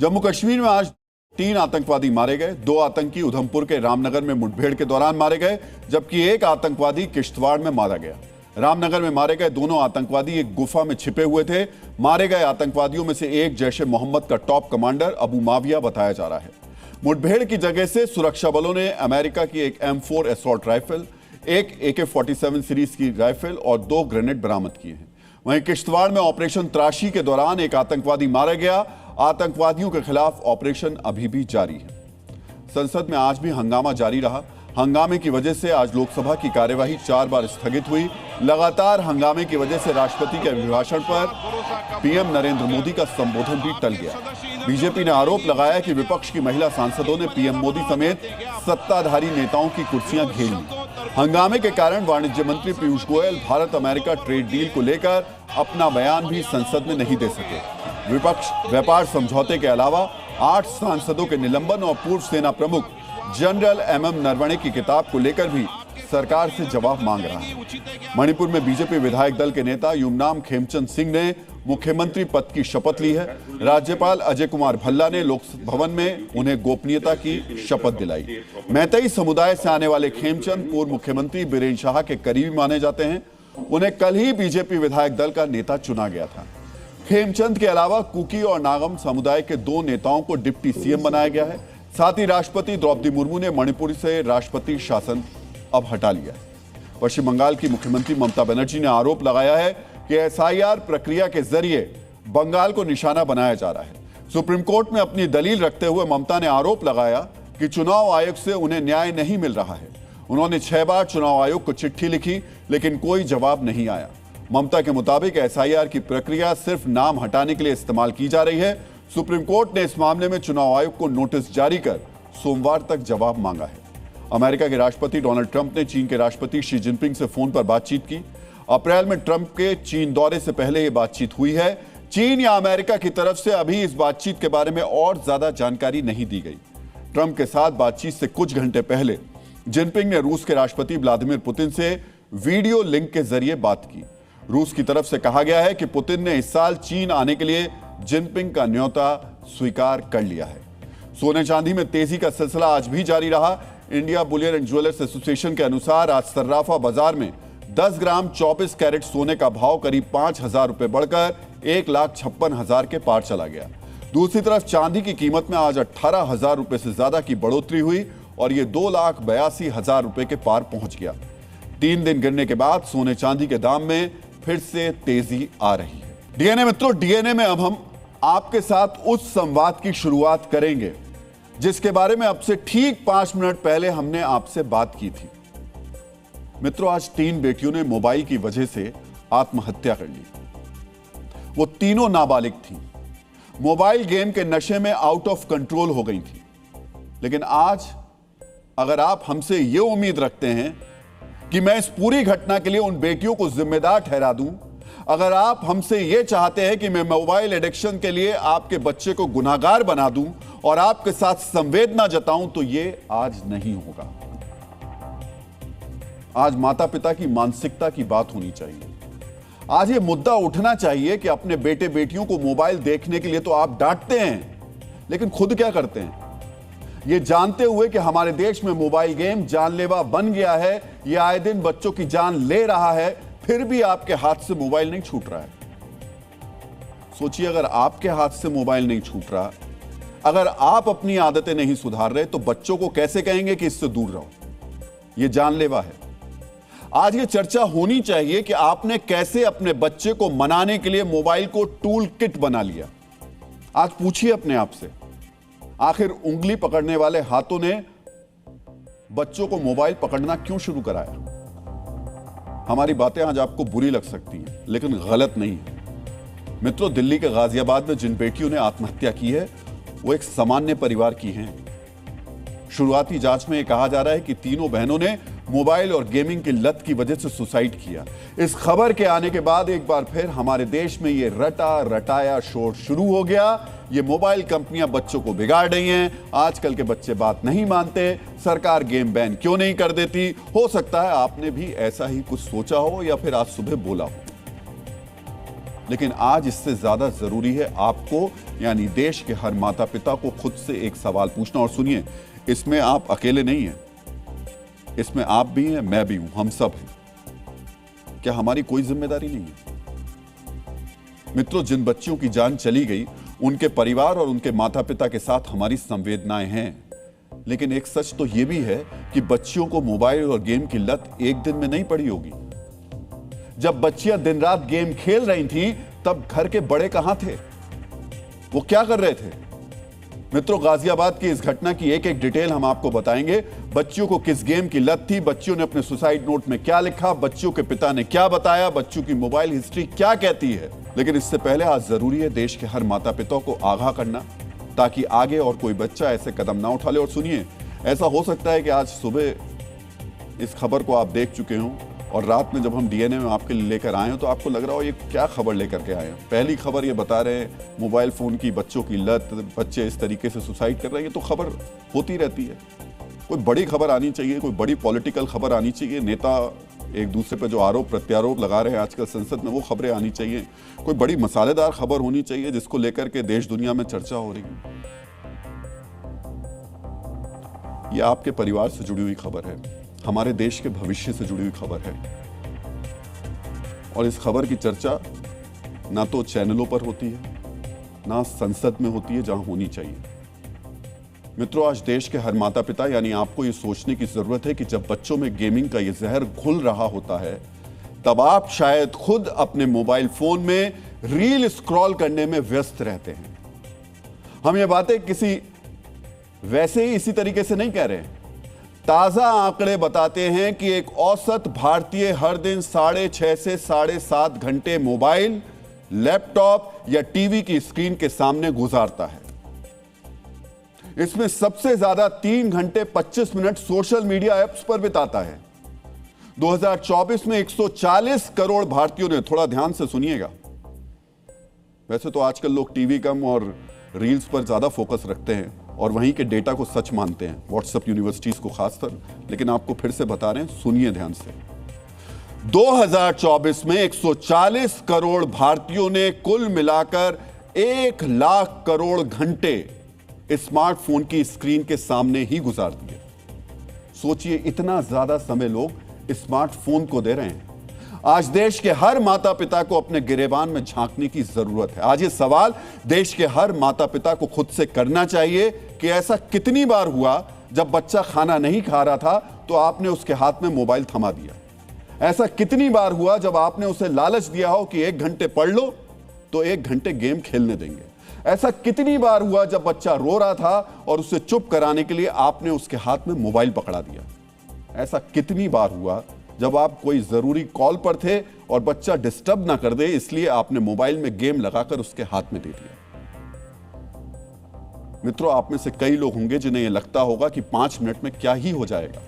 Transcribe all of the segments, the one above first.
जम्मू कश्मीर में आज 3 आतंकवादी मारे गए। 2 आतंकी उधमपुर के रामनगर में मुठभेड़ के दौरान मारे गए, जबकि एक आतंकवादी किश्तवाड़ में मारा गया। रामनगर में मारे गए दोनों आतंकवादी एक गुफा में छिपे हुए थे। मारे गए आतंकवादियों में से एक जैश ए मोहम्मद का टॉप कमांडर अबू माविया बताया जा रहा है। मुठभेड़ की जगह से सुरक्षा बलों ने अमेरिका की एक M4 असॉल्ट राइफल, एक AK-47 सीरीज की राइफल और 2 ग्रेनेड बरामद किए हैं। वहीं किश्तवाड़ में ऑपरेशन त्राशी के दौरान एक आतंकवादी मारा गया। आतंकवादियों के खिलाफ ऑपरेशन अभी भी जारी है। संसद में आज भी हंगामा जारी रहा। हंगामे की वजह से आज लोकसभा की कार्यवाही 4 बार स्थगित हुई। लगातार हंगामे की वजह से राष्ट्रपति के अभिभाषण पर पीएम नरेंद्र मोदी का संबोधन भी टल गया। बीजेपी ने आरोप लगाया कि विपक्ष की महिला सांसदों ने पीएम मोदी समेत सत्ताधारी नेताओं की कुर्सियां घेर ली। हंगामे के कारण वाणिज्य मंत्री Piyush Goyal Bharat America trade deal को लेकर अपना बयान भी संसद में नहीं दे सके। विपक्ष व्यापार समझौते के अलावा 8 सांसदों के निलंबन और पूर्व सेना प्रमुख जनरल MM नरवणे की किताब को लेकर भी सरकार से जवाब मांग रहा है। मणिपुर में बीजेपी विधायक दल के नेता युमनाम खेमचंद सिंह ने मुख्यमंत्री पद की शपथ ली है। राज्यपाल अजय कुमार भल्ला ने लोकभवन में उन्हें गोपनीयता की शपथ दिलाई। मैतेई समुदाय से आने वाले खेमचंद पूर्व मुख्यमंत्री बीरेन शाह के करीबी माने जाते हैं। उन्हें कल ही बीजेपी विधायक दल का नेता चुना गया था। खेमचंद के अलावा कुकी और नागम समुदाय के 2 नेताओं को डिप्टी CM बनाया गया है। साथ ही राष्ट्रपति द्रौपदी मुर्मू ने मणिपुर से राष्ट्रपति शासन अब हटा लिया है। पश्चिम बंगाल की मुख्यमंत्री ममता बनर्जी ने आरोप लगाया है कि SIR प्रक्रिया के जरिए बंगाल को निशाना बनाया जा रहा है। सुप्रीम कोर्ट में अपनी दलील रखते हुए ममता ने आरोप लगाया कि चुनाव आयोग से उन्हें न्याय नहीं मिल रहा है। उन्होंने 6 बार चुनाव आयोग को चिट्ठी लिखी, लेकिन कोई जवाब नहीं आया। ममता के मुताबिक SIR की प्रक्रिया सिर्फ नाम हटाने के लिए इस्तेमाल की जा रही है। सुप्रीम कोर्ट ने इस मामले में चुनाव आयोग को नोटिस जारी कर सोमवार तक जवाब मांगा है। अमेरिका के राष्ट्रपति डोनाल्ड ट्रंप ने चीन के राष्ट्रपति शी जिनपिंग से फोन पर बातचीत की। अप्रैल में ट्रंप के चीन दौरे से पहले यह बातचीत हुई है। चीन या अमेरिका की तरफ से अभी इस बातचीत के बारे में और ज्यादा जानकारी नहीं दी गई। ट्रंप के साथ बातचीत से कुछ घंटे पहले जिनपिंग ने रूस के राष्ट्रपति व्लादिमीर पुतिन से वीडियो लिंक के जरिए बात की। रूस की तरफ से कहा गया है कि पुतिन ने इस साल चीन आने के लिए जिनपिंग का न्योता स्वीकार कर लिया है। सोने चांदी में तेजी का सिलसिला आज भी जारी रहा। India Boolean and jewellers association के अनुसार आज सर्राफा बाजार में 10 ग्राम 24 कैरेट सोने का भाव करीब 5,000 रुपए बढ़कर 1,56,000 के पार चला गया। दूसरी तरफ चांदी की कीमत में आज 18,000 रुपए से ज्यादा की बढ़ोतरी हुई और यह 2,82,000 रुपए के पार पहुंच गया। 3 दिन गिरने के बाद सोने चांदी के दाम में फिर से तेजी आ रही है। डीएनए मित्रों, डीएनए में अब हम आपके साथ उस संवाद की शुरुआत करेंगे जिसके बारे में अब से ठीक 5 मिनट पहले हमने आपसे बात की थी। मित्रों, आज 3 बेटियों ने मोबाइल की वजह से आत्महत्या कर ली। वो तीनों नाबालिग थीं। मोबाइल गेम के नशे में आउट ऑफ कंट्रोल हो गई थी। लेकिन आज अगर आप हमसे यह उम्मीद रखते हैं कि मैं इस पूरी घटना के लिए उन बेटियों को जिम्मेदार ठहरा दूं, अगर आप हमसे यह चाहते हैं कि मैं मोबाइल एडिक्शन के लिए आपके बच्चे को गुनाहगार बना दूं और आपके साथ संवेदना जताऊं, तो यह आज नहीं होगा। आज माता पिता की मानसिकता की बात होनी चाहिए। आज यह मुद्दा उठना चाहिए कि अपने बेटे बेटियों को मोबाइल देखने के लिए तो आप डांटते हैं, लेकिन खुद क्या करते हैं? ये जानते हुए कि हमारे देश में मोबाइल गेम जानलेवा बन गया है, यह आए दिन बच्चों की जान ले रहा है, फिर भी आपके हाथ से मोबाइल नहीं छूट रहा है। सोचिए, अगर आपके हाथ से मोबाइल नहीं छूट रहा, अगर आप अपनी आदतें नहीं सुधार रहे, तो बच्चों को कैसे कहेंगे कि इससे दूर रहो? यह जानलेवा है। आज ये चर्चा होनी चाहिए कि आपने कैसे अपने बच्चे को मनाने के लिए मोबाइल को टूल किट बना लिया। आज पूछिए अपने आप से, आखिर उंगली पकड़ने वाले हाथों ने बच्चों को मोबाइल पकड़ना क्यों शुरू कराया? हमारी बातें आज आपको बुरी लग सकती हैं, लेकिन गलत नहीं है। मित्रों, दिल्ली के गाजियाबाद में जिन बेटियों ने आत्महत्या की है, वो एक सामान्य परिवार की हैं। शुरुआती जांच में यह कहा जा रहा है कि तीनों बहनों ने मोबाइल और गेमिंग की लत की वजह से सुसाइड किया। इस खबर के आने के बाद एक बार फिर हमारे देश में यह रटा रटाया शोर शुरू हो गया। ये मोबाइल कंपनियां बच्चों को बिगाड़ रही हैं। आजकल के बच्चे बात नहीं मानते, सरकार गेम बैन क्यों नहीं कर देती? हो सकता है आपने भी ऐसा ही कुछ सोचा हो या फिर आज सुबह बोला हो। लेकिन आज इससे ज्यादा जरूरी है आपको यानी देश के हर माता पिता को खुद से एक सवाल पूछना। और सुनिए, इसमें आप अकेले नहीं हैं, इसमें आप भी हैं, मैं भी हूं, हम सब हैं। क्या हमारी कोई जिम्मेदारी नहीं है? मित्रों, जिन बच्चों की जान चली गई उनके परिवार और उनके माता पिता के साथ हमारी संवेदनाएं हैं, लेकिन एक सच तो यह भी है कि बच्चियों को मोबाइल और गेम की लत एक दिन में नहीं पड़ी होगी। जब बच्चियां दिन रात गेम खेल रही थीं, तब घर के बड़े कहां थे? वो क्या कर रहे थे? मित्रों, गाजियाबाद की इस घटना की एक एक डिटेल हम आपको बताएंगे। बच्चियों को किस गेम की लत थी, बच्चियों ने अपने सुसाइड नोट में क्या लिखा, बच्चियों के पिता ने क्या बताया, बच्चों की मोबाइल हिस्ट्री क्या कहती है। लेकिन इससे पहले आज जरूरी है देश के हर माता पिता को आगाह करना, ताकि आगे और कोई बच्चा ऐसे कदम ना उठा ले। और सुनिए, ऐसा हो सकता है कि आज सुबह इस खबर को आप देख चुके हों और रात में जब हम डीएनए में आपके लिए लेकर आए हो तो आपको लग रहा हो ये क्या खबर लेकर के आए हैं। पहली खबर ये बता रहे हैं मोबाइल फोन की बच्चों की लत, बच्चे इस तरीके से सुसाइड कर रहे हैं। ये तो खबर होती रहती है। कोई बड़ी खबर आनी चाहिए, कोई बड़ी पॉलिटिकल खबर आनी चाहिए। नेता एक दूसरे पर जो आरोप प्रत्यारोप लगा रहे हैं आजकल संसद में, वो खबरें आनी चाहिए। कोई बड़ी मसालेदार खबर होनी चाहिए जिसको लेकर के देश दुनिया में चर्चा हो रही है। ये आपके परिवार से जुड़ी हुई खबर है, हमारे देश के भविष्य से जुड़ी हुई खबर है। और इस खबर की चर्चा ना तो चैनलों पर होती है, ना संसद में होती है जहां होनी चाहिए। मित्रों, आज देश के हर माता पिता यानी आपको ये सोचने की जरूरत है कि जब बच्चों में गेमिंग का ये जहर घुल रहा होता है, तब आप शायद खुद अपने मोबाइल फोन में रील स्क्रॉल करने में व्यस्त रहते हैं। हम ये बातें किसी वैसे ही इसी तरीके से नहीं कह रहे हैं। ताजा आंकड़े बताते हैं कि एक औसत भारतीय हर दिन 6.5 से 7.5 घंटे मोबाइल, लैपटॉप या टीवी की स्क्रीन के सामने गुजारता है। इसमें सबसे ज्यादा 3 घंटे 25 मिनट सोशल मीडिया ऐप्स पर बिताता है। 2024 में 140 करोड़ भारतीयों ने, थोड़ा ध्यान से सुनिएगा, वैसे तो आजकल लोग टीवी कम और रील्स पर ज्यादा फोकस रखते हैं और वहीं के डेटा को सच मानते हैं, व्हाट्सएप यूनिवर्सिटीज को खासकर, लेकिन आपको फिर से बता रहे हैं, सुनिए ध्यान से। 2024 में 140 करोड़ भारतीयों ने कुल मिलाकर 1 लाख करोड़ घंटे स्मार्टफोन की स्क्रीन के सामने ही गुजार दिए। सोचिए, इतना ज्यादा समय लोग स्मार्टफोन को दे रहे हैं। आज देश के हर माता पिता को अपने गिरेबान में झांकने की जरूरत है। आज ये सवाल देश के हर माता पिता को खुद से करना चाहिए कि ऐसा कितनी बार हुआ जब बच्चा खाना नहीं खा रहा था तो आपने उसके हाथ में मोबाइल थमा दिया। ऐसा कितनी बार हुआ जब आपने उसे लालच दिया हो कि 1 घंटे पढ़ लो तो 1 घंटे गेम खेलने देंगे। ऐसा कितनी बार हुआ जब बच्चा रो रहा था और उसे चुप कराने के लिए आपने उसके हाथ में मोबाइल पकड़ा दिया। ऐसा कितनी बार हुआ जब आप कोई जरूरी कॉल पर थे और बच्चा डिस्टर्ब ना कर दे इसलिए आपने मोबाइल में गेम लगाकर उसके हाथ में दे दिया। मित्रों, आप में से कई लोग होंगे जिन्हें यह लगता होगा कि 5 मिनट में क्या ही हो जाएगा।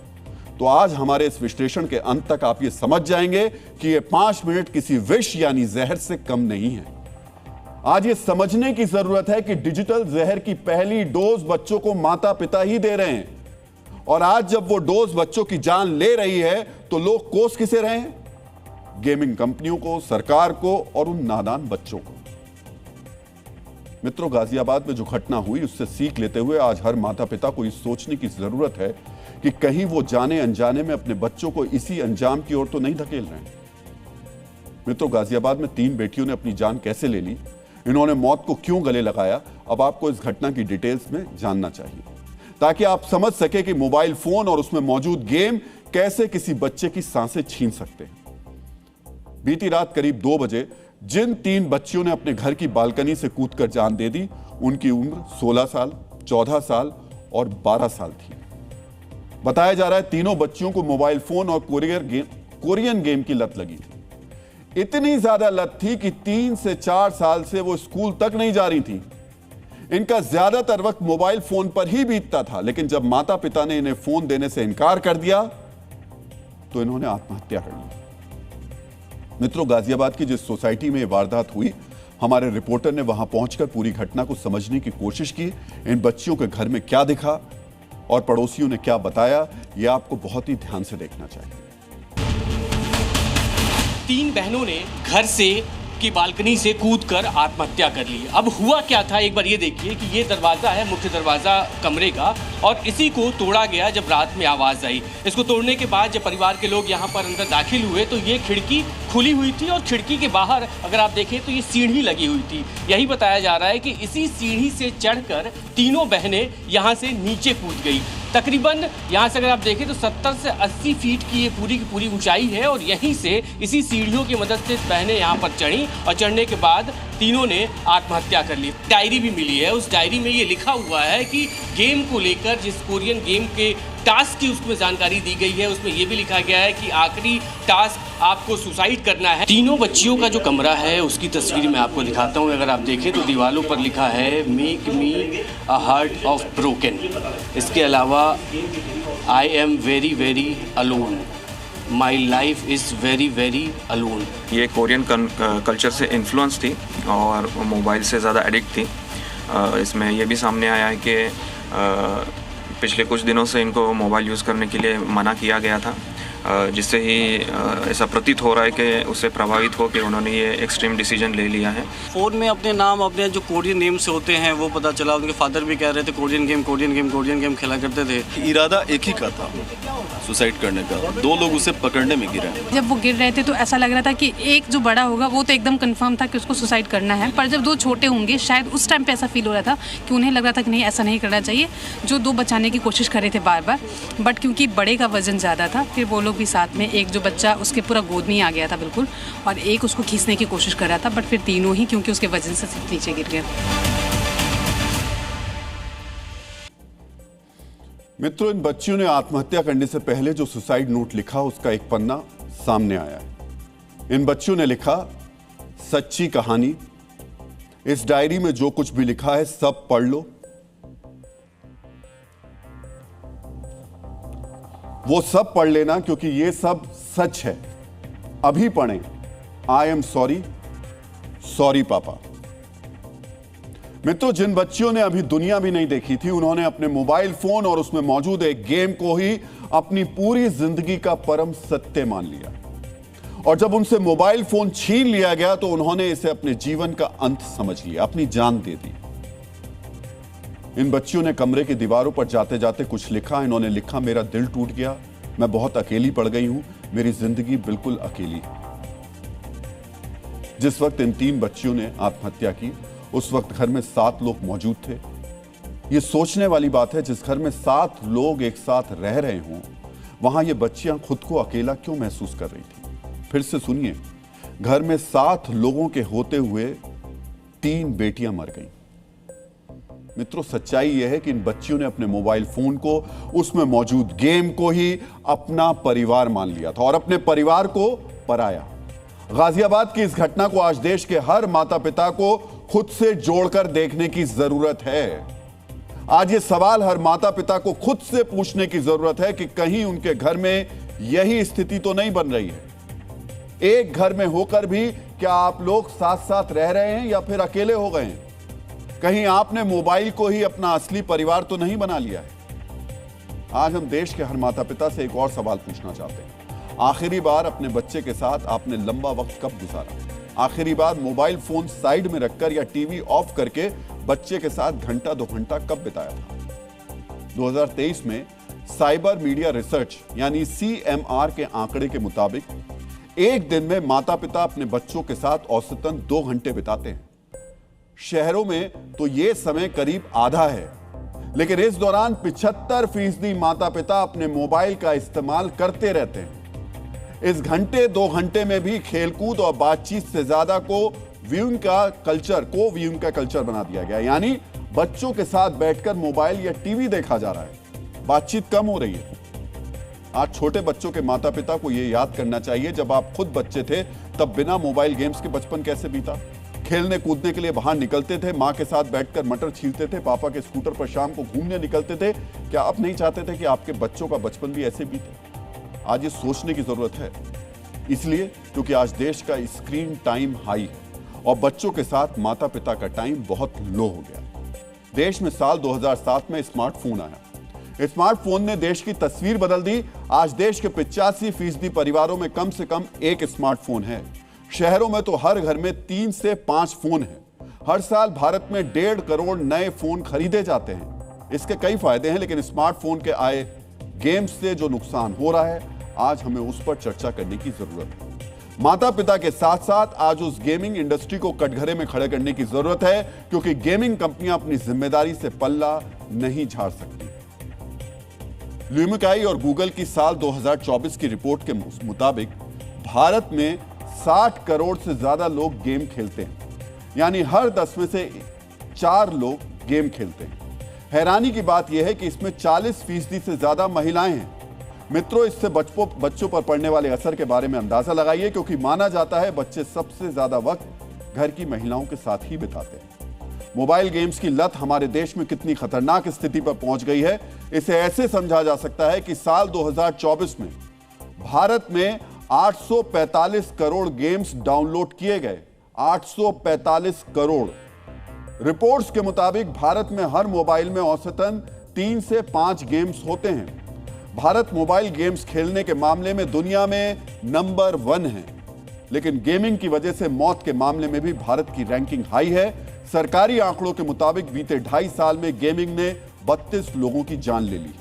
तो आज हमारे इस विश्लेषण के अंत तक आप ये समझ जाएंगे कि ये 5 मिनट किसी विष यानी जहर से कम नहीं है। आज ये समझने की जरूरत है कि डिजिटल जहर की पहली डोज बच्चों को माता पिता ही दे रहे हैं, और आज जब वो डोज बच्चों की जान ले रही है तो लोग कोस किसे रहे हैं? गेमिंग कंपनियों को, सरकार को और उन नादान बच्चों को। मित्रों, गाजियाबाद में जो घटना हुई उससे सीख लेते हुए आज हर माता पिता को इस सोचने की जरूरत है कि कहीं वो जाने अनजाने में अपने बच्चों को इसी अंजाम की ओर तो नहीं धकेल रहे हैं। मित्रों, गाजियाबाद में 3 बेटियों ने अपनी जान कैसे ले ली, इन्होंने मौत को क्यों गले लगाया, अब आपको इस घटना की डिटेल्स में जानना चाहिए, ताकि आप समझ सके कि मोबाइल फोन और उसमें मौजूद गेम कैसे किसी बच्चे की सांसें छीन सकते हैं। बीती रात करीब 2 बजे जिन 3 बच्चियों ने अपने घर की बालकनी से कूदकर जान दे दी, उनकी उम्र 16 साल, 14 साल और 12 साल थी। बताया जा रहा है तीनों बच्चियों को मोबाइल फोन और कोरियन गेम की लत लगी थी। इतनी ज्यादा लत थी कि 3 से 4 साल से वो स्कूल तक नहीं जा रही थी। इनका ज्यादातर वक्त मोबाइल फोन पर ही बीतता था, लेकिन जब माता पिता ने इन्हें फोन देने से इनकार कर दिया तो इन्होंने आत्महत्या कर ली। मित्रों, गाजियाबाद की जिस सोसाइटी में यह वारदात हुई, हमारे रिपोर्टर ने वहां पहुंचकर पूरी घटना को समझने की कोशिश की। इन बच्चियों के घर में क्या दिखा और पड़ोसियों ने क्या बताया, यह आपको बहुत ही ध्यान से देखना चाहिए। 3 बहनों ने घर से की बालकनी से कूदकर आत्महत्या कर ली। अब हुआ क्या था, एक बार ये देखिए कि ये दरवाज़ा है, मुख्य दरवाज़ा कमरे का, और इसी को तोड़ा गया जब रात में आवाज़ आई। इसको तोड़ने के बाद जब परिवार के लोग यहाँ पर अंदर दाखिल हुए तो ये खिड़की खुली हुई थी और खिड़की के बाहर अगर आप देखें तो ये सीढ़ी लगी हुई थी। यही बताया जा रहा है कि इसी सीढ़ी से चढ़कर तीनों बहनें यहाँ से नीचे कूद गई। तकरीबन यहाँ से अगर आप देखें तो 70 से 80 फीट की ये पूरी की पूरी ऊंचाई है और यहीं से इसी सीढ़ियों की मदद से बहनें यहाँ पर चढ़ी और चढ़ने के बाद तीनों ने आत्महत्या कर ली। डायरी भी मिली है, उस डायरी में ये लिखा हुआ है कि गेम को लेकर, जिस कोरियन गेम के टास्क की उसमें जानकारी दी गई है, उसमें ये भी लिखा गया है कि आखिरी टास्क आपको सुसाइड करना है। तीनों बच्चियों का जो कमरा है उसकी तस्वीर मैं आपको दिखाता हूँ। अगर आप देखें तो दीवारों पर लिखा है make me a heart of broken. इसके अलावा I am very very alone, my life is very very alone. ये कोरियन कल्चर से इन्फ्लुएंस थी और मोबाइल से ज़्यादा एडिक्ट थी। इसमें ये भी सामने आया है कि पिछले कुछ दिनों से इनको मोबाइल यूज़ करने के लिए मना किया गया था, जिससे ही ऐसा प्रतीत हो रहा है कि उससे प्रभावित हो कि उन्होंने ये एक्सट्रीम डिसीजन ले लिया है। फ़ोन में अपने नाम, अपने जो कोरियन नेम से होते हैं वो पता चला। उनके फादर भी कह रहे थे कोरियन गेम खेला करते थे। इरादा एक ही का था, सुसाइड करने का। 2 लोग उसे पकड़ने में गिरे। जब वो गिर रहे थे तो ऐसा लग रहा था कि एक जो बड़ा होगा वो तो एकदम कंफर्म था कि उसको सुसाइड करना है, पर जब 2 छोटे होंगे शायद उस टाइम पे ऐसा फील हो रहा था कि उन्हें लग रहा था कि नहीं, ऐसा नहीं करना चाहिए। जो 2 बचाने की कोशिश कर रहे थे बार बार, बट क्योंकि बड़े का वजन ज़्यादा था, फिर वो लोग भी साथ में, एक जो बच्चा उसके पूरा गोद में ही आ गया था बिल्कुल, और एक उसको खींचने की कोशिश कर रहा था, बट फिर तीनों ही क्योंकि उसके वजन से सिर्फ नीचे गिर गए। मित्रों, इन बच्चियों ने आत्महत्या करने से पहले जो सुसाइड नोट लिखा उसका एक पन्ना सामने आया है। इन बच्चियों ने लिखा, सच्ची कहानी, इस डायरी में जो कुछ भी लिखा है सब पढ़ लो। वो सब पढ़ लेना क्योंकि ये सब सच है। अभी पढ़ें, आई एम सॉरी, सॉरी पापा। मित्रों, जिन बच्चियों ने अभी दुनिया भी नहीं देखी थी, उन्होंने अपने मोबाइल फोन और उसमें मौजूद एक गेम को ही अपनी पूरी जिंदगी का परम सत्य मान लिया, और जब उनसे मोबाइल फोन छीन लिया गया तो उन्होंने इसे अपने जीवन का अंत समझ लिया, अपनी जान दे दी। इन बच्चियों ने कमरे की दीवारों पर जाते जाते कुछ लिखा। इन्होंने लिखा, मेरा दिल टूट गया, मैं बहुत अकेली पड़ गई हूं, मेरी जिंदगी बिल्कुल अकेली है। जिस वक्त इन 3 बच्चियों ने आत्महत्या की उस वक्त घर में 7 लोग मौजूद थे। यह सोचने वाली बात है, जिस घर में 7 लोग एक साथ रह रहे हों, वहां ये बच्चियां खुद को अकेला क्यों महसूस कर रही थी। फिर से सुनिए, घर में 7 लोगों के होते हुए 3 बेटियां मर गईं। मित्रों, सच्चाई यह है कि इन बच्चियों ने अपने मोबाइल फोन को, उसमें मौजूद गेम को ही अपना परिवार मान लिया था और अपने परिवार को पराया। गाजियाबाद की इस घटना को आज देश के हर माता पिता को खुद से जोड़कर देखने की जरूरत है। आज ये सवाल हर माता पिता को खुद से पूछने की जरूरत है कि कहीं उनके घर में यही स्थिति तो नहीं बन रही है। एक घर में होकर भी क्या आप लोग साथ साथ रह रहे हैं या फिर अकेले हो गए हैं? कहीं आपने मोबाइल को ही अपना असली परिवार तो नहीं बना लिया है? आज हम देश के हर माता पिता से एक और सवाल पूछना चाहते हैं। आखिरी बार अपने बच्चे के साथ आपने लंबा वक्त कब गुजारा? आखिरी बार मोबाइल फोन साइड में रखकर या टीवी ऑफ करके बच्चे के साथ घंटा 2 घंटा कब बिताया था? 2023 में साइबर मीडिया रिसर्च यानी CMR के आंकड़े के मुताबिक एक दिन में माता पिता अपने बच्चों के साथ औसतन 2 घंटे बिताते हैं। शहरों में तो यह समय करीब आधा है, लेकिन इस दौरान 75% माता पिता अपने मोबाइल का इस्तेमाल करते रहते हैं। इस घंटे 2 घंटे में भी खेलकूद और बातचीत से ज्यादा को व्यूइंग का कल्चर बना दिया गया, यानी बच्चों के साथ बैठकर मोबाइल या टीवी देखा जा रहा है, बातचीत कम हो रही है। आज छोटे बच्चों के माता पिता को यह याद करना चाहिए, जब आप खुद बच्चे थे तब बिना मोबाइल गेम्स के बचपन कैसे बीता। खेलने कूदने के लिए बाहर निकलते थे, मां के साथ बैठकर मटर छीलते थे, पापा के स्कूटर पर शाम को घूमने निकलते थे। क्या आप नहीं चाहते थे कि आपके बच्चों का बचपन भी ऐसे बीते? आज ये सोचने की जरूरत है, इसलिए क्योंकि आज देश का स्क्रीन टाइम हाई है और बच्चों के साथ माता पिता का टाइम बहुत लो हो गया। देश में साल 2007 में स्मार्टफोन आया। स्मार्टफोन ने देश की तस्वीर बदल दी। आज देश के 85% परिवारों में कम से कम एक स्मार्टफोन है। शहरों में तो हर घर में 3 से 5 फोन हैं। हर साल भारत में 1.5 करोड़ नए फोन खरीदे जाते हैं। इसके कई फायदे हैं, लेकिन स्मार्टफोन के आए गेम्स से जो नुकसान हो रहा है, आज हमें उस पर चर्चा करने की जरूरत है। माता पिता के साथ साथ आज उस गेमिंग इंडस्ट्री को कटघरे में खड़े करने की जरूरत है, क्योंकि गेमिंग कंपनियां अपनी जिम्मेदारी से पल्ला नहीं झाड़ सकती। ल्यूमिकाई और गूगल की साल 2024 की रिपोर्ट के मुताबिक भारत में 60 करोड़ से ज्यादा लोग गेम खेलते हैं, यानी हर 10 में से 4 लोग गेम खेलते हैं। हैरानी की बात यह है कि इसमें 40% से ज्यादा महिलाएं हैं। मित्रों, इससे बच्चों पर पड़ने वाले असर के बारे में अंदाजा लगाइए, क्योंकि माना जाता है बच्चे सबसे ज्यादा वक्त घर की महिलाओं के साथ ही बिताते हैं। मोबाइल गेम्स की लत हमारे देश में कितनी खतरनाक स्थिति पर पहुंच गई है, इसे ऐसे समझा जा सकता है कि साल 2024 में भारत में 845 करोड़ गेम्स डाउनलोड किए गए। 845 करोड़। रिपोर्ट्स के मुताबिक भारत में हर मोबाइल में औसतन 3 से 5 गेम्स होते हैं। भारत मोबाइल गेम्स खेलने के मामले में दुनिया में नंबर 1 है, लेकिन गेमिंग की वजह से मौत के मामले में भी भारत की रैंकिंग हाई है। सरकारी आंकड़ों के मुताबिक बीते 2.5 साल में गेमिंग ने 32 लोगों की जान ले ली।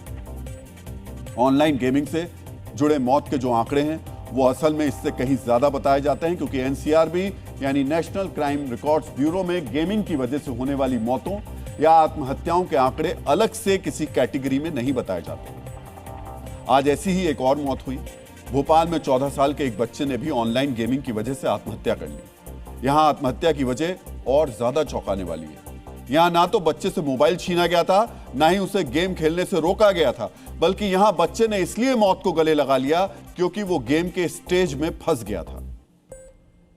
ऑनलाइन गेमिंग से जुड़े मौत के जो आंकड़े हैं, वो असल में इससे कहीं ज्यादा बताए जाते हैं, क्योंकि एनसीआरबी यानी नेशनल क्राइम रिकॉर्ड्स ब्यूरो में गेमिंग की वजह से होने वाली मौतों या आत्महत्याओं के आंकड़े अलग से किसी कैटेगरी में नहीं बताए जाते। आज ऐसी ही एक और मौत हुई। भोपाल में 14 साल के एक बच्चे ने भी ऑनलाइन गेमिंग की वजह से आत्महत्या कर ली। यहां आत्महत्या की वजह और ज्यादा चौंकाने वाली है। यहां ना तो बच्चे से मोबाइल छीना गया था, ना ही उसे गेम खेलने से रोका गया था, बल्कि यहां बच्चे ने इसलिए मौत को गले लगा लिया क्योंकि वो गेम के स्टेज में फंस गया था।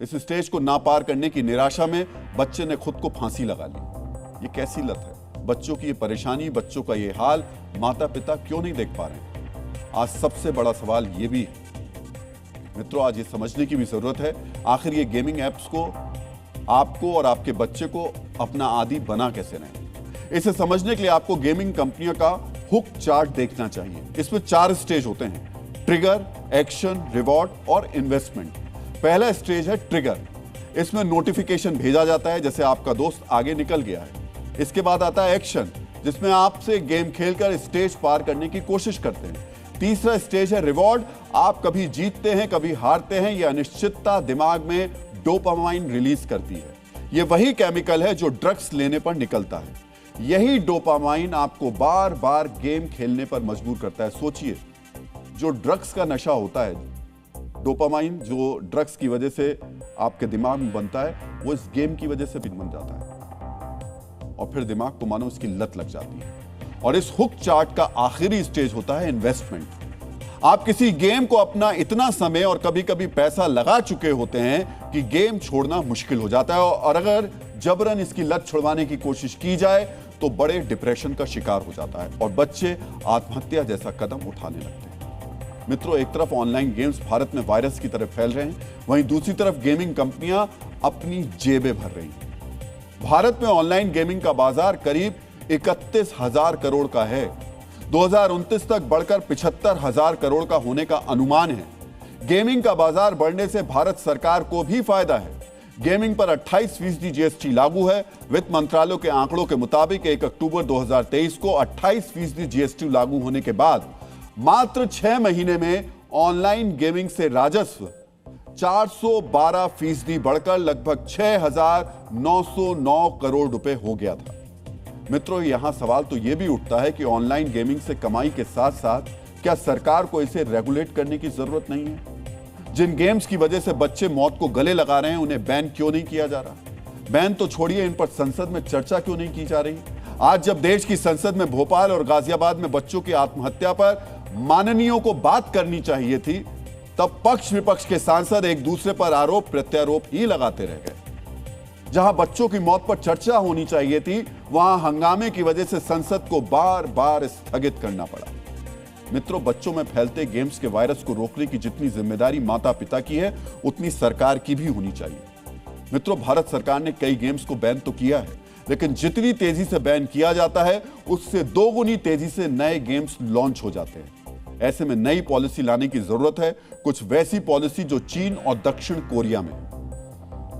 इस स्टेज को ना पार करने की निराशा में बच्चे ने खुद को फांसी लगा ली। ये कैसी लत है? बच्चों की ये परेशानी, बच्चों का ये हाल माता पिता क्यों नहीं देख पा रहे हैं? आज सबसे बड़ा सवाल ये भी है मित्रों, आज ये समझने की भी जरूरत है, आखिर ये गेमिंग एप्स को आपको और आपके बच्चे को अपना आदी बना कैसे रहे। इसे समझने के लिए आपको गेमिंग कंपनियों का हुक चार्ट देखना चाहिए। इसमें 4 स्टेज होते हैं: ट्रिगर, एक्शन, रिवॉर्ड और इन्वेस्टमेंट। पहला स्टेज है ट्रिगर। इसमें नोटिफिकेशन भेजा जाता है जैसे आपका दोस्त आगे निकल गया है। इसके बाद आता है एक्शन, जिसमें आपसे गेम खेलकर स्टेज पार करने की कोशिश करते हैं। तीसरा स्टेज है रिवॉर्ड। आप कभी जीतते हैं, कभी हारते हैं। यह अनिश्चितता दिमाग में डोपामाइन रिलीज करती है। यह वही केमिकल है जो ड्रग्स लेने पर निकलता है। यही डोपामाइन आपको बार बार गेम खेलने पर मजबूर करता है। सोचिए, जो ड्रग्स का नशा होता है, डोपामाइन जो ड्रग्स की वजह से आपके दिमाग में बनता है, वो इस गेम की वजह से भी बन जाता है और फिर दिमाग को मानो इसकी लत लग जाती है। और इस हुक चार्ट का आखिरी स्टेज होता है इन्वेस्टमेंट। आप किसी गेम को अपना इतना समय और कभी कभी पैसा लगा चुके होते हैं कि गेम छोड़ना मुश्किल हो जाता है, और अगर जबरन इसकी लत छुड़वाने की कोशिश की जाए तो बड़े डिप्रेशन का शिकार हो जाता है और बच्चे आत्महत्या जैसा कदम उठाने लगते हैं। मित्रों, एक तरफ ऑनलाइन गेम्स भारत में वायरस की तरह फैल रहे हैं, वहीं दूसरी तरफ गेमिंग कंपनियां अपनी जेबें भर रही हैं। भारत में ऑनलाइन गेमिंग का बाजार करीब 31,000 करोड़ का है। 2029 तक बढ़कर 75,000 करोड़ का होने का अनुमान है। गेमिंग का बाजार बढ़ने से भारत सरकार को भी फायदा है। गेमिंग पर 28% जीएसटी लागू है। वित्त मंत्रालय के आंकड़ों के मुताबिक 1 अक्टूबर 2023 को 28% जीएसटी लागू होने के बाद मात्र 6 महीने में ऑनलाइन गेमिंग से राजस्व 412% बढ़कर लगभग 6,909 करोड़ रुपए हो गया था। मित्रों, यहां सवाल तो यह भी उठता है कि ऑनलाइन गेमिंग से कमाई के साथ साथ क्या सरकार को इसे रेगुलेट करने की जरूरत नहीं है? जिन गेम्स की वजह से बच्चे मौत को गले लगा रहे हैं, उन्हें बैन क्यों नहीं किया जा रहा? बैन तो छोड़िए, इन पर संसद में चर्चा क्यों नहीं की जा रही? आज जब देश की संसद में भोपाल और गाजियाबाद में बच्चों की आत्महत्या पर माननीयों को बात करनी चाहिए थी, तब पक्ष विपक्ष के सांसद एक दूसरे पर आरोप प्रत्यारोप ही लगाते रह गए। जहां बच्चों की मौत पर चर्चा होनी चाहिए थी, वहां हंगामे की वजह से संसद को बार बार स्थगित करना पड़ा। मित्रों, बच्चों में फैलते गेम्स के वायरस को रोकने की जितनी जिम्मेदारी माता पिता की है, उतनी सरकार की भी होनी चाहिए। मित्रों, भारत सरकार ने कई गेम्स को बैन तो किया है, लेकिन जितनी तेजी से बैन किया जाता है, उससे दोगुनी तेजी से नए गेम्स लॉन्च हो जाते हैं। ऐसे में नई पॉलिसी लाने की जरूरत है, कुछ वैसी पॉलिसी जो चीन और दक्षिण कोरिया में है।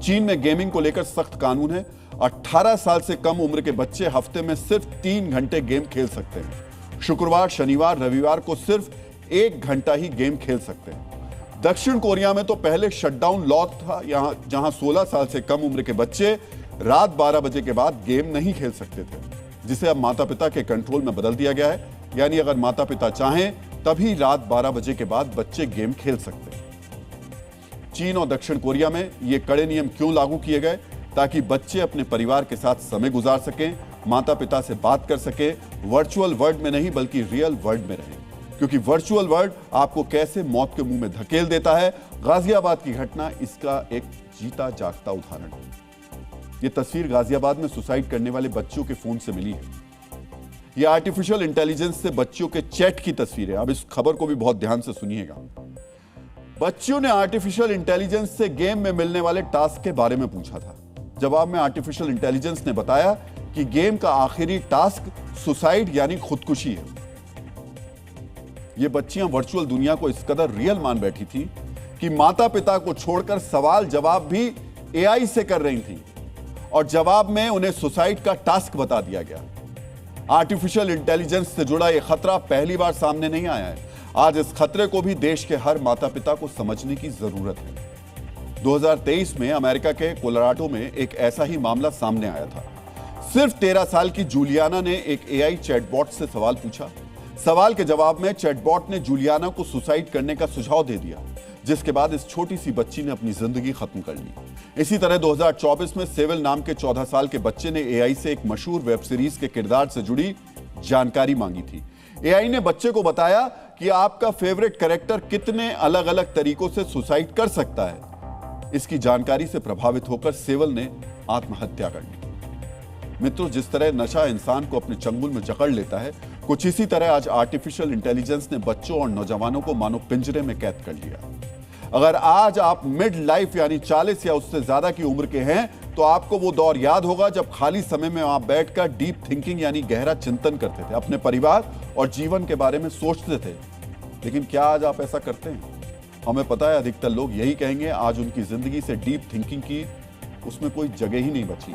चीन में गेमिंग को लेकर सख्त कानून है। 18 साल से कम उम्र के बच्चे हफ्ते में सिर्फ 3 घंटे गेम खेल सकते हैं। शुक्रवार, शनिवार, रविवार को सिर्फ 1 घंटा ही गेम खेल सकते हैं। दक्षिण कोरिया में तो पहले शटडाउन लॉ था, जहां 16 साल से कम उम्र के बच्चे रात 12 बजे के बाद गेम नहीं खेल सकते थे, जिसे अब माता पिता के कंट्रोल में बदल दिया गया है। यानी अगर माता पिता चाहें तभी रात 12 बजे के बाद बच्चे गेम खेल सकते हैं। चीन और दक्षिण कोरिया में ये कड़े नियम क्यों लागू किए गए? ताकि बच्चे अपने परिवार के साथ समय गुजार सकें, माता पिता से बात कर सकें, वर्चुअल वर्ल्ड में नहीं बल्कि रियल वर्ल्ड में रहें। क्योंकि वर्चुअल वर्ल्ड आपको कैसे मौत के मुंह में धकेल देता है। गाजियाबाद की घटना इसका एक जीता जागता उदाहरण है। यह तस्वीर गाजियाबाद में सुसाइड करने वाले बच्चों के फोन से मिली है। यह आर्टिफिशियल इंटेलिजेंस से बच्चों के चैट की तस्वीर है। अब इस खबर को भी बहुत ध्यान से सुनिएगा। बच्चों ने आर्टिफिशियल इंटेलिजेंस से गेम में मिलने वाले टास्क के बारे में पूछा था। जवाब में आर्टिफिशियल इंटेलिजेंस ने बताया कि गेम का आखिरी टास्क सुसाइड यानी खुदकुशी है। ये बच्चियां वर्चुअल दुनिया को इस कदर रियल मान बैठी थी कि माता पिता को छोड़कर सवाल जवाब भी एआई से कर रही थी और जवाब में उन्हें सुसाइड का टास्क बता दिया गया। आर्टिफिशियल इंटेलिजेंस से जुड़ा यह खतरा पहली बार सामने नहीं आया है। आज इस खतरे को भी देश के हर माता पिता को समझने की जरूरत है। 2023 में अमेरिका के कोलोराडो में एक ऐसा ही मामला सामने आया था। सिर्फ 13 साल की जूलियाना ने एक एआई चैटबॉट से सवाल पूछा। सवाल के जवाब में चैटबॉट ने जूलियाना को सुसाइड करने का सुझाव दे दिया, जिसके बाद इस छोटी सी बच्ची ने अपनी जिंदगी खत्म कर ली। इसी तरह 2024 में सेविल नाम के 14 साल के बच्चे ने एआई से एक मशहूर वेब सीरीज के किरदार से जुड़ी जानकारी मांगी थी। एआई ने बच्चे को बताया कि आपका फेवरेट कैरेक्टर कितने अलग अलग तरीकों से सुसाइड कर सकता है। इसकी जानकारी से प्रभावित होकर सेवल ने आत्महत्या कर ली। मित्रों, जिस तरह नशा इंसान को अपने चंगुल में जकड़ लेता है, कुछ इसी तरह आज आर्टिफिशियल इंटेलिजेंस ने बच्चों और नौजवानों को मानो पिंजरे में कैद कर लिया। अगर आज आप मिड लाइफ यानी 40 या उससे ज्यादा की उम्र के हैं, तो आपको वो दौर याद होगा जब खाली समय में आप बैठकर डीप थिंकिंग यानी गहरा चिंतन करते थे, अपने परिवार और जीवन के बारे में सोचते थे। लेकिन क्या आज आप ऐसा करते हैं? हमें पता है अधिकतर लोग यही कहेंगे, आज उनकी जिंदगी से डीप थिंकिंग की उसमें कोई जगह ही नहीं बची।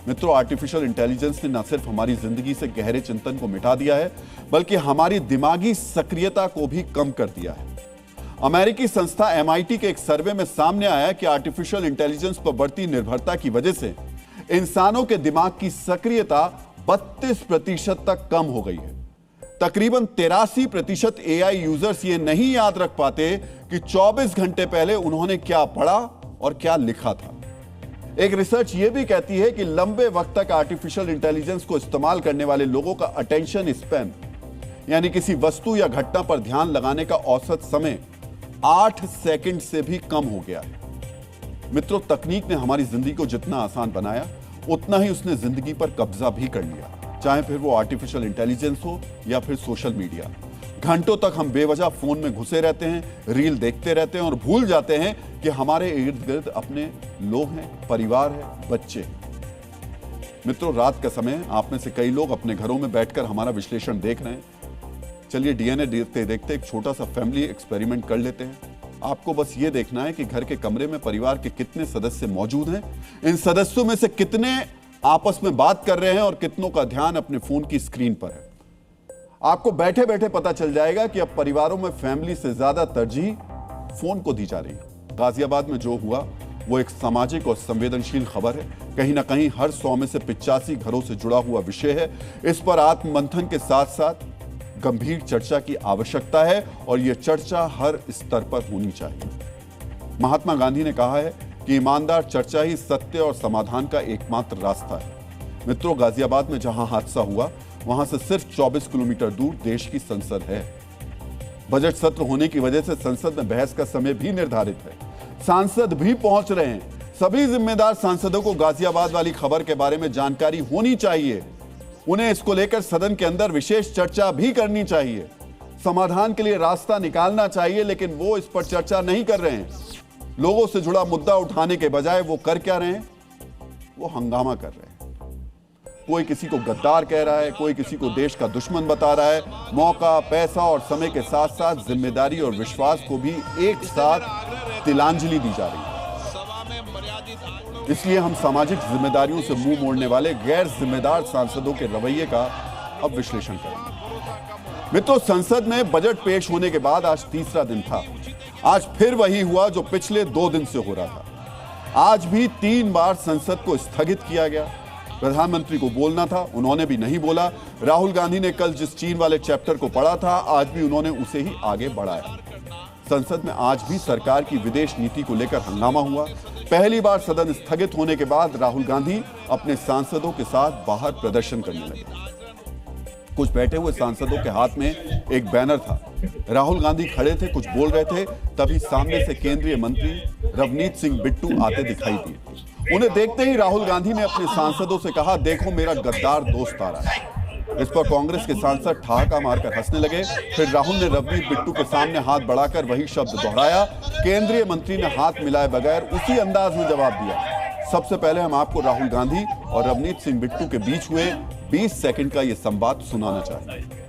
मित्रों, आर्टिफिशियल इंटेलिजेंस ने न सिर्फ हमारी जिंदगी से गहरे चिंतन को मिटा दिया है, बल्कि हमारी दिमागी सक्रियता को भी कम कर दिया है। अमेरिकी संस्था MIT के एक सर्वे में सामने आया कि आर्टिफिशियल इंटेलिजेंस पर बढ़ती निर्भरता की वजह से इंसानों के दिमाग की सक्रियता 32% तक कम हो गई है। तकरीबन 83% AI यूजर्स ये नहीं याद रख पाते कि 24 घंटे पहले उन्होंने क्या पढ़ा और क्या लिखा था। एक रिसर्च ये भी कहती है कि लंबे वक्त तक आर्टिफिशियल इंटेलिजेंस को इस्तेमाल करने वाले लोगों का अटेंशन स्पैन यानी किसी वस्तु या घटना पर ध्यान लगाने का औसत समय 8 सेकंड से भी कम हो गया है। मित्रों, तकनीक ने हमारी जिंदगी को जितना आसान बनाया, उतना ही उसने जिंदगी पर कब्जा भी कर लिया, चाहे फिर वो आर्टिफिशियल इंटेलिजेंस हो या फिर सोशल मीडिया। घंटों तक हम बेवजह फोन में घुसे रहते हैं, रील देखते रहते हैं और भूल जाते हैं कि हमारे इर्द गिर्द अपने लोग हैं, परिवार है, बच्चे। मित्रों, रात का समय आप में से कई लोग अपने घरों में बैठकर हमारा विश्लेषण देख रहे हैं। चलिए डीएनए देखते देखते एक छोटा सा फैमिली एक्सपेरिमेंट कर लेते हैं। आपको बस ये देखना है कि घर के कमरे में परिवार के कितने सदस्य मौजूद हैं, इन सदस्यों में से कितने आपस में बात कर रहे हैं और कितनों का ध्यान अपने फोन की स्क्रीन पर है। आपको बैठे बैठे पता चल जाएगा कि अब परिवारों में फैमिली से ज्यादा तरजीह फोन को दी जा रही है। गाजियाबाद में जो हुआ वो एक सामाजिक और संवेदनशील खबर है। कहीं ना कहीं हर 100 में से 85 घरों से जुड़ा हुआ विषय है। इस पर आत्ममंथन के साथ साथ गंभीर चर्चा की आवश्यकता है और यह चर्चा हर स्तर पर होनी चाहिए। महात्मा गांधी ने कहा है कि ईमानदार चर्चा ही सत्य और समाधान का एकमात्र रास्ता है। मित्रों, गाजियाबाद में जहां हादसा हुआ वहां से सिर्फ 24 किलोमीटर दूर देश की संसद है। बजट सत्र होने की वजह से संसद में बहस का समय भी निर्धारित है। सांसद भी पहुंच रहे हैं। सभी जिम्मेदार सांसदों को गाजियाबाद वाली खबर के बारे में जानकारी होनी चाहिए। उन्हें इसको लेकर सदन के अंदर विशेष चर्चा भी करनी चाहिए। समाधान के लिए रास्ता निकालना चाहिए, लेकिन वो इस पर चर्चा नहीं कर रहे हैं। लोगों से जुड़ा मुद्दा उठाने के बजाय वो कर क्या रहे हैं? वो हंगामा कर रहे हैं। कोई किसी को गद्दार कह रहा है, कोई किसी को देश का दुश्मन बता रहा है। मौका, पैसा और समय के साथ साथ जिम्मेदारी और विश्वास को भी एक साथ तिलांजलि दी जा रही है। इसलिए हम सामाजिक जिम्मेदारियों से मुंह मोड़ने वाले गैर जिम्मेदार सांसदों के रवैये का अब विश्लेषण करेंगे। मित्रों, संसद में बजट पेश होने के बाद आज तीसरा दिन था। आज फिर वही हुआ जो पिछले 2 दिन से हो रहा था। आज भी 3 बार संसद को स्थगित किया गया। प्रधानमंत्री को बोलना था, उन्होंने भी नहीं बोला। राहुल गांधी ने कल जिस चीन वाले चैप्टर को पढ़ा था, आज भी उन्होंने उसे ही आगे बढ़ाया। संसद में आज भी सरकार की विदेश नीति को लेकर हंगामा हुआ। पहली बार सदन स्थगित होने के बाद राहुल गांधी अपने सांसदों के साथ बाहर प्रदर्शन करने लगे। कुछ बैठे हुए सांसदों के हाथ में एक बैनर था। राहुल गांधी खड़े थे, कुछ बोल रहे थे, तभी सामने से केंद्रीय मंत्री रवनीत सिंह बिट्टू आते दिखाई दिए। उन्हें देखते ही राहुल गांधी ने अपने सांसदों से कहा, देखो मेरा गद्दार दोस्त आ रहा है। इस पर कांग्रेस के सांसद ठहाका मारकर हंसने लगे। फिर राहुल ने रवनीत बिट्टू के सामने हाथ बढ़ाकर वही शब्द दोहराया। केंद्रीय मंत्री ने हाथ मिलाए बगैर उसी अंदाज में जवाब दिया। सबसे पहले हम आपको राहुल गांधी और रवनीत सिंह बिट्टू के बीच हुए 20 सेकंड का यह संवाद सुनाना चाहते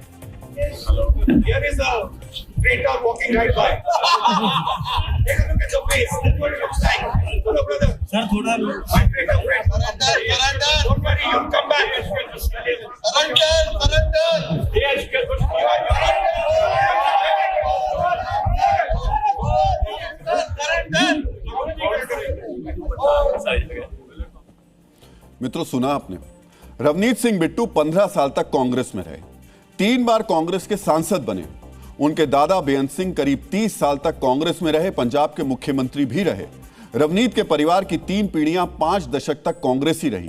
मित्रों, सुना आपने। रवनीत सिंह बिट्टू 15 साल तक कांग्रेस में रहे, 3 बार कांग्रेस के सांसद बने। उनके दादा बेअंत सिंह करीब 30 साल तक कांग्रेस में रहे, पंजाब के मुख्यमंत्री भी रहे। रवनीत के परिवार की 3 पीढ़ियां 5 दशक तक कांग्रेसी रही।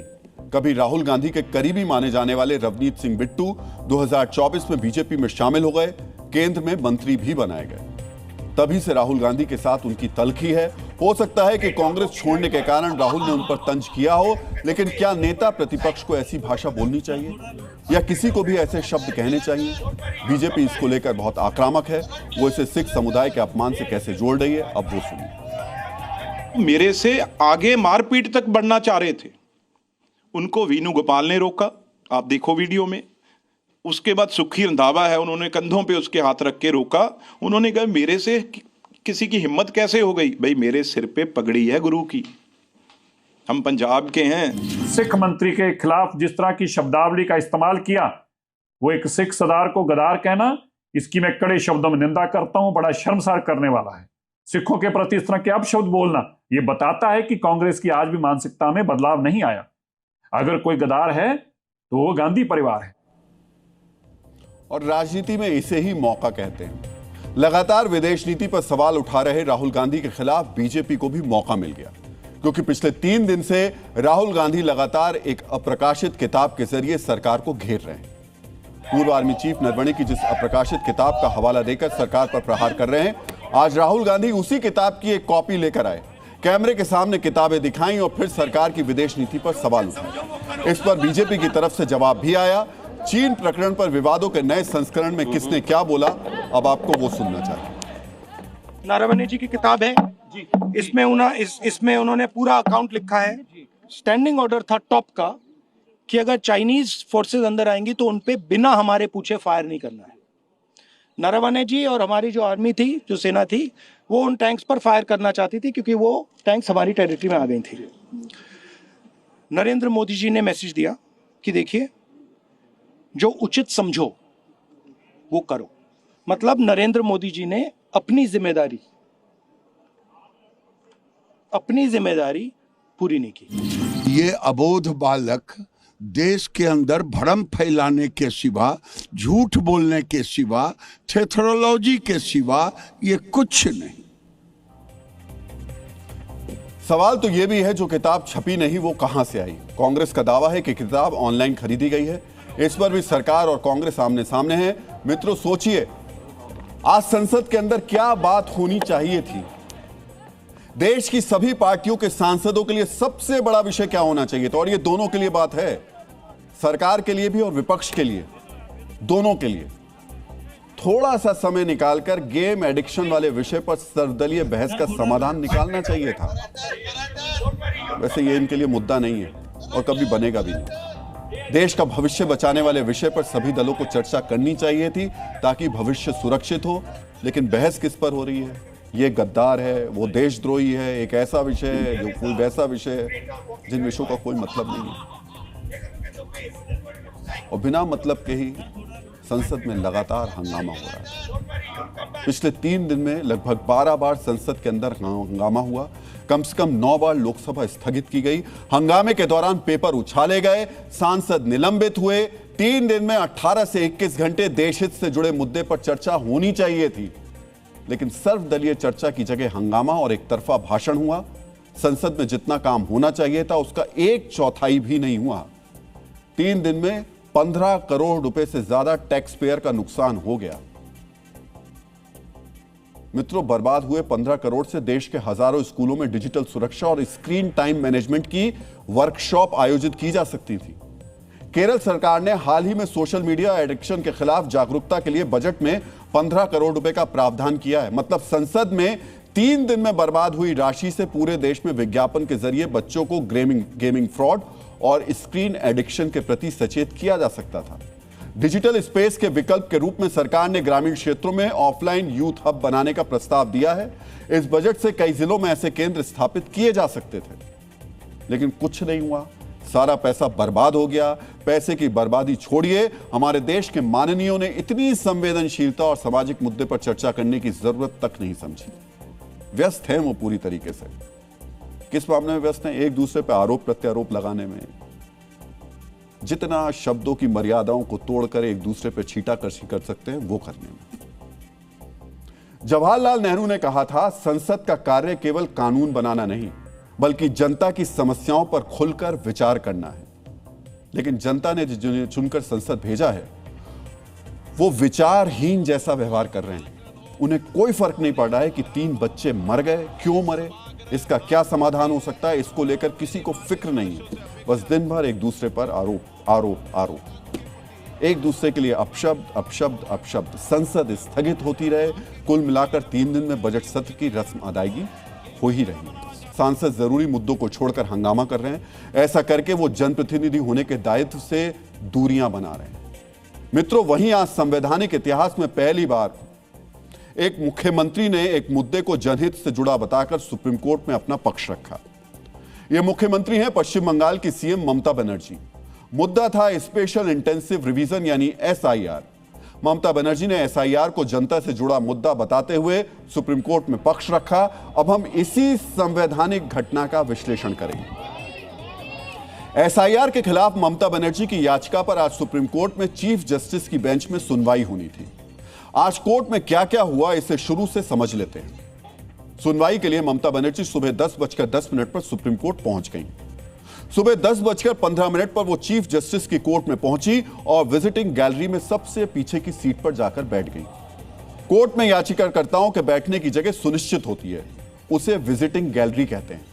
कभी राहुल गांधी के करीबी माने जाने वाले रवनीत सिंह बिट्टू 2024 में बीजेपी में शामिल हो गए, केंद्र में मंत्री भी बनाए गए। तभी से राहुल गांधी के साथ उनकी तलखी है। हो सकता है कि कांग्रेस छोड़ने के कारण राहुल ने उन पर तंज किया हो, लेकिन क्या नेता प्रतिपक्ष को ऐसी भाषा बोलनी चाहिए या किसी को भी ऐसे शब्द कहने चाहिए? बीजेपी इसको लेकर बहुत आक्रामक है। वो इसे सिख समुदाय के अपमान से कैसे जोड़ रही है, अब वो सुनिए। मेरे से आगे मारपीट तक बढ़ना चाह रहे थे, उनको वेणुगोपाल ने रोका, आप देखो वीडियो में। उसके बाद सुखी रंधावा है, उन्होंने कंधों पे उसके हाथ रख के रोका। उन्होंने कहा मेरे से किसी की हिम्मत कैसे हो गई? भाई मेरे सिर पे पगड़ी है गुरु की, हम पंजाब के हैं। सिख मंत्री के खिलाफ जिस तरह की शब्दावली का इस्तेमाल किया, वो एक सिख सरदार को गद्दार कहना, इसकी मैं कड़े शब्दों में निंदा करता हूं। बड़ा शर्मसार करने वाला है। सिखों के प्रति इस तरह के अपशब्द बोलना, ये बताता है कि कांग्रेस की आज भी मानसिकता में बदलाव नहीं आया। अगर कोई गद्दार है तो वो गांधी परिवार है। और राजनीति में इसे ही मौका कहते हैं। लगातार विदेश नीति पर सवाल उठा रहे राहुल गांधी के खिलाफ बीजेपी को भी मौका मिल गया, क्योंकि पिछले 3 दिन से राहुल गांधी लगातार एक अप्रकाशित किताब के जरिए सरकार को घेर रहे हैं। पूर्व आर्मी चीफ नरवणे की जिस अप्रकाशित किताब का हवाला देकर सरकार पर प्रहार कर रहे हैं, आज राहुल गांधी उसी किताब की एक कॉपी लेकर आए, कैमरे के सामने किताबें दिखाई और फिर सरकार की विदेश नीति पर सवाल उठाए। इस पर बीजेपी की तरफ से जवाब भी आया। चीन प्रकरण पर विवादों के नए संस्करण में किसने क्या बोला, अब आपको वो सुनना चाहिए। नरवणे जी की किताब है, इसमें उन्होंने पूरा अकाउंट लिखा है। स्टैंडिंग ऑर्डर था टॉप का कि अगर चाइनीज फोर्सेस अंदर आएंगी तो उनपे बिना हमारे पूछे फायर नहीं करना है। नरवणे जी और हमारी जो आर्मी थी, जो सेना थी, वो उन टैंक्स पर फायर करना चाहती थी क्योंकि वो टैंक्स हमारी टेरिटरी में आ गई थी। नरेंद्र मोदी जी ने मैसेज दिया कि देखिए, जो उचित समझो वो करो। मतलब नरेंद्र मोदी जी ने अपनी जिम्मेदारी पूरी नहीं की। ये अबोध बालक देश के अंदर भ्रम फैलाने के सिवा, झूठ बोलने के सिवा, थेथरोलॉजी के सिवा ये कुछ नहीं। सवाल तो ये भी है, जो किताब छपी नहीं वो कहां से आई? कांग्रेस का दावा है कि किताब ऑनलाइन खरीदी गई है। इस पर भी सरकार और कांग्रेस आमने सामने है। मित्रों, सोचिए, आज संसद के अंदर क्या बात होनी चाहिए थी? देश की सभी पार्टियों के सांसदों के लिए सबसे बड़ा विषय क्या होना चाहिए था? और ये दोनों के लिए बात है, सरकार के लिए भी और विपक्ष के लिए, दोनों के लिए। थोड़ा सा समय निकालकर गेम एडिक्शन वाले विषय पर सर्वदलीय बहस का समाधान निकालना चाहिए था। वैसे ये इनके लिए मुद्दा नहीं है और कभी बनेगा भी नहीं। देश का भविष्य बचाने वाले विषय पर सभी दलों को चर्चा करनी चाहिए थी ताकि भविष्य सुरक्षित हो। लेकिन बहस किस पर हो रही है? ये गद्दार है, वो देशद्रोही है, एक ऐसा विषय है जो कोई वैसा विषय है जिन विषयों का कोई मतलब नहीं है। और बिना मतलब के ही संसद में लगातार हंगामा हो रहा है। पिछले 3 दिन में लगभग 12 बार संसद के अंदर हंगामा हुआ। कम से कम 9 बार लोकसभा स्थगित की गई। हंगामे के दौरान पेपर उछाले गए, सांसद निलंबित हुए। 3 दिन में 18 से 21 घंटे देशहित से जुड़े मुद्दे पर चर्चा होनी चाहिए थी, लेकिन सर्वदलीय चर्चा की जगह हंगामा और एक तरफा भाषण हुआ। संसद में जितना काम होना चाहिए था उसका 1/4 भी नहीं हुआ। 3 दिन में 15 करोड़ रुपए से ज्यादा टैक्स पेयर का नुकसान हो गया। मित्रों, बर्बाद हुए 15 करोड़ से देश के हजारों स्कूलों में डिजिटल सुरक्षा और स्क्रीन टाइम मैनेजमेंट की वर्कशॉप आयोजित की जा सकती थी। केरल सरकार ने हाल ही में सोशल मीडिया एडिक्शन के खिलाफ जागरूकता के लिए बजट में 15 करोड़ रुपए का प्रावधान किया है। मतलब संसद में 3 दिन में बर्बाद हुई राशि से पूरे देश में विज्ञापन के जरिए बच्चों को गेमिंग फ्रॉड और स्क्रीन एडिक्शन के प्रति सचेत किया जा सकता था। डिजिटल स्पेस के विकल्प के रूप में सरकार ने ग्रामीण क्षेत्रों में ऑफलाइन यूथ हब बनाने का प्रस्ताव दिया है। इस बजट से कई जिलों में ऐसे केंद्र स्थापित किए जा सकते थे, लेकिन कुछ नहीं हुआ। सारा पैसा बर्बाद हो गया। पैसे की बर्बादी छोड़िए, हमारे देश के माननीयों ने इतनी संवेदनशीलता और सामाजिक मुद्दे पर चर्चा करने की जरूरत तक नहीं समझी। व्यस्त हैं वो पूरी तरीके से। किस मामले में व्यस्त हैं? एक दूसरे पर आरोप प्रत्यारोप लगाने में, जितना शब्दों की मर्यादाओं को तोड़कर एक दूसरे पर छींटाकशी कर सकते हैं वो करने में। जवाहरलाल नेहरू ने कहा था, संसद का कार्य केवल कानून बनाना नहीं बल्कि जनता की समस्याओं पर खुलकर विचार करना है। लेकिन जनता ने जिन्हें चुनकर संसद भेजा है वो विचारहीन जैसा व्यवहार कर रहे हैं। उन्हें कोई फर्क नहीं पड़ रहा है कि 3 बच्चे मर गए, क्यों मरे, इसका क्या समाधान हो सकता है, इसको लेकर किसी को फिक्र नहीं है। बस दिन भर एक दूसरे पर आरोप आरोप आरोप, एक दूसरे के लिए अपशब्द अपशब्द अपशब्द। संसद स्थगित होती रहे। कुल मिलाकर 3 दिन में बजट सत्र की रस्म अदायगी हो ही रही है। सांसद जरूरी मुद्दों को छोड़कर हंगामा कर रहे हैं। ऐसा करके वो जनप्रतिनिधि होने के दायित्व से दूरियां बना रहे हैं। मित्रों, वहीं आज संवैधानिक इतिहास में पहली बार एक मुख्यमंत्री ने एक मुद्दे को जनहित से जुड़ा बताकर सुप्रीम कोर्ट में अपना पक्ष रखा। ये मुख्यमंत्री हैं पश्चिम बंगाल की सीएम ममता बनर्जी। मुद्दा था स्पेशल इंटेंसिव रिवीजन यानी SIR। ममता बनर्जी ने SIR को जनता से जुड़ा मुद्दा बताते हुए सुप्रीम कोर्ट में पक्ष रखा। अब हम इसी संवैधानिक घटना का विश्लेषण करेंगे। SIR के खिलाफ ममता बनर्जी की याचिका पर आज सुप्रीम कोर्ट में चीफ जस्टिस की बेंच में सुनवाई होनी थी। आज कोर्ट में क्या क्या हुआ इसे शुरू से समझ लेते हैं। सुनवाई के लिए ममता बनर्जी सुबह 10:10 पर सुप्रीम कोर्ट पहुंच गई। सुबह 10:15 पर वो चीफ जस्टिस की कोर्ट में पहुंची और विजिटिंग गैलरी में सबसे पीछे की सीट पर जाकर बैठ गई। कोर्ट में याचिकाकर्ताओं के बैठने की जगह सुनिश्चित होती है, उसे विजिटिंग गैलरी कहते हैं।